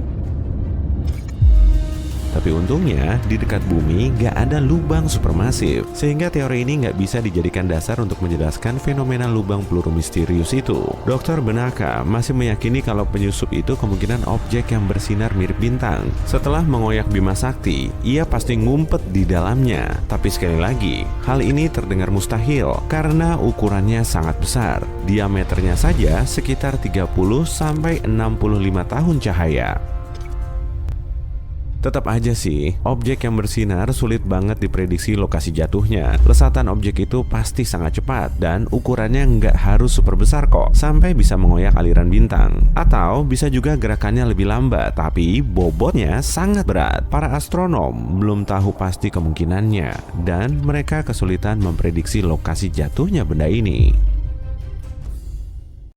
Tapi untungnya di dekat bumi nggak ada lubang supermasif, sehingga teori ini nggak bisa dijadikan dasar untuk menjelaskan fenomena lubang peluru misterius itu. Dr. Benaka masih meyakini kalau penyusup itu kemungkinan objek yang bersinar mirip bintang. Setelah mengoyak Bima Sakti, ia pasti ngumpet di dalamnya. Tapi sekali lagi, hal ini terdengar mustahil karena ukurannya sangat besar. Diameternya saja sekitar 30-65 tahun cahaya. Tetap aja sih, objek yang bersinar sulit banget diprediksi lokasi jatuhnya. Lesatan objek itu pasti sangat cepat dan ukurannya nggak harus super besar kok, sampai bisa mengoyak aliran bintang. Atau bisa juga gerakannya lebih lambat, tapi bobotnya sangat berat. Para astronom belum tahu pasti kemungkinannya, dan mereka kesulitan memprediksi lokasi jatuhnya benda ini.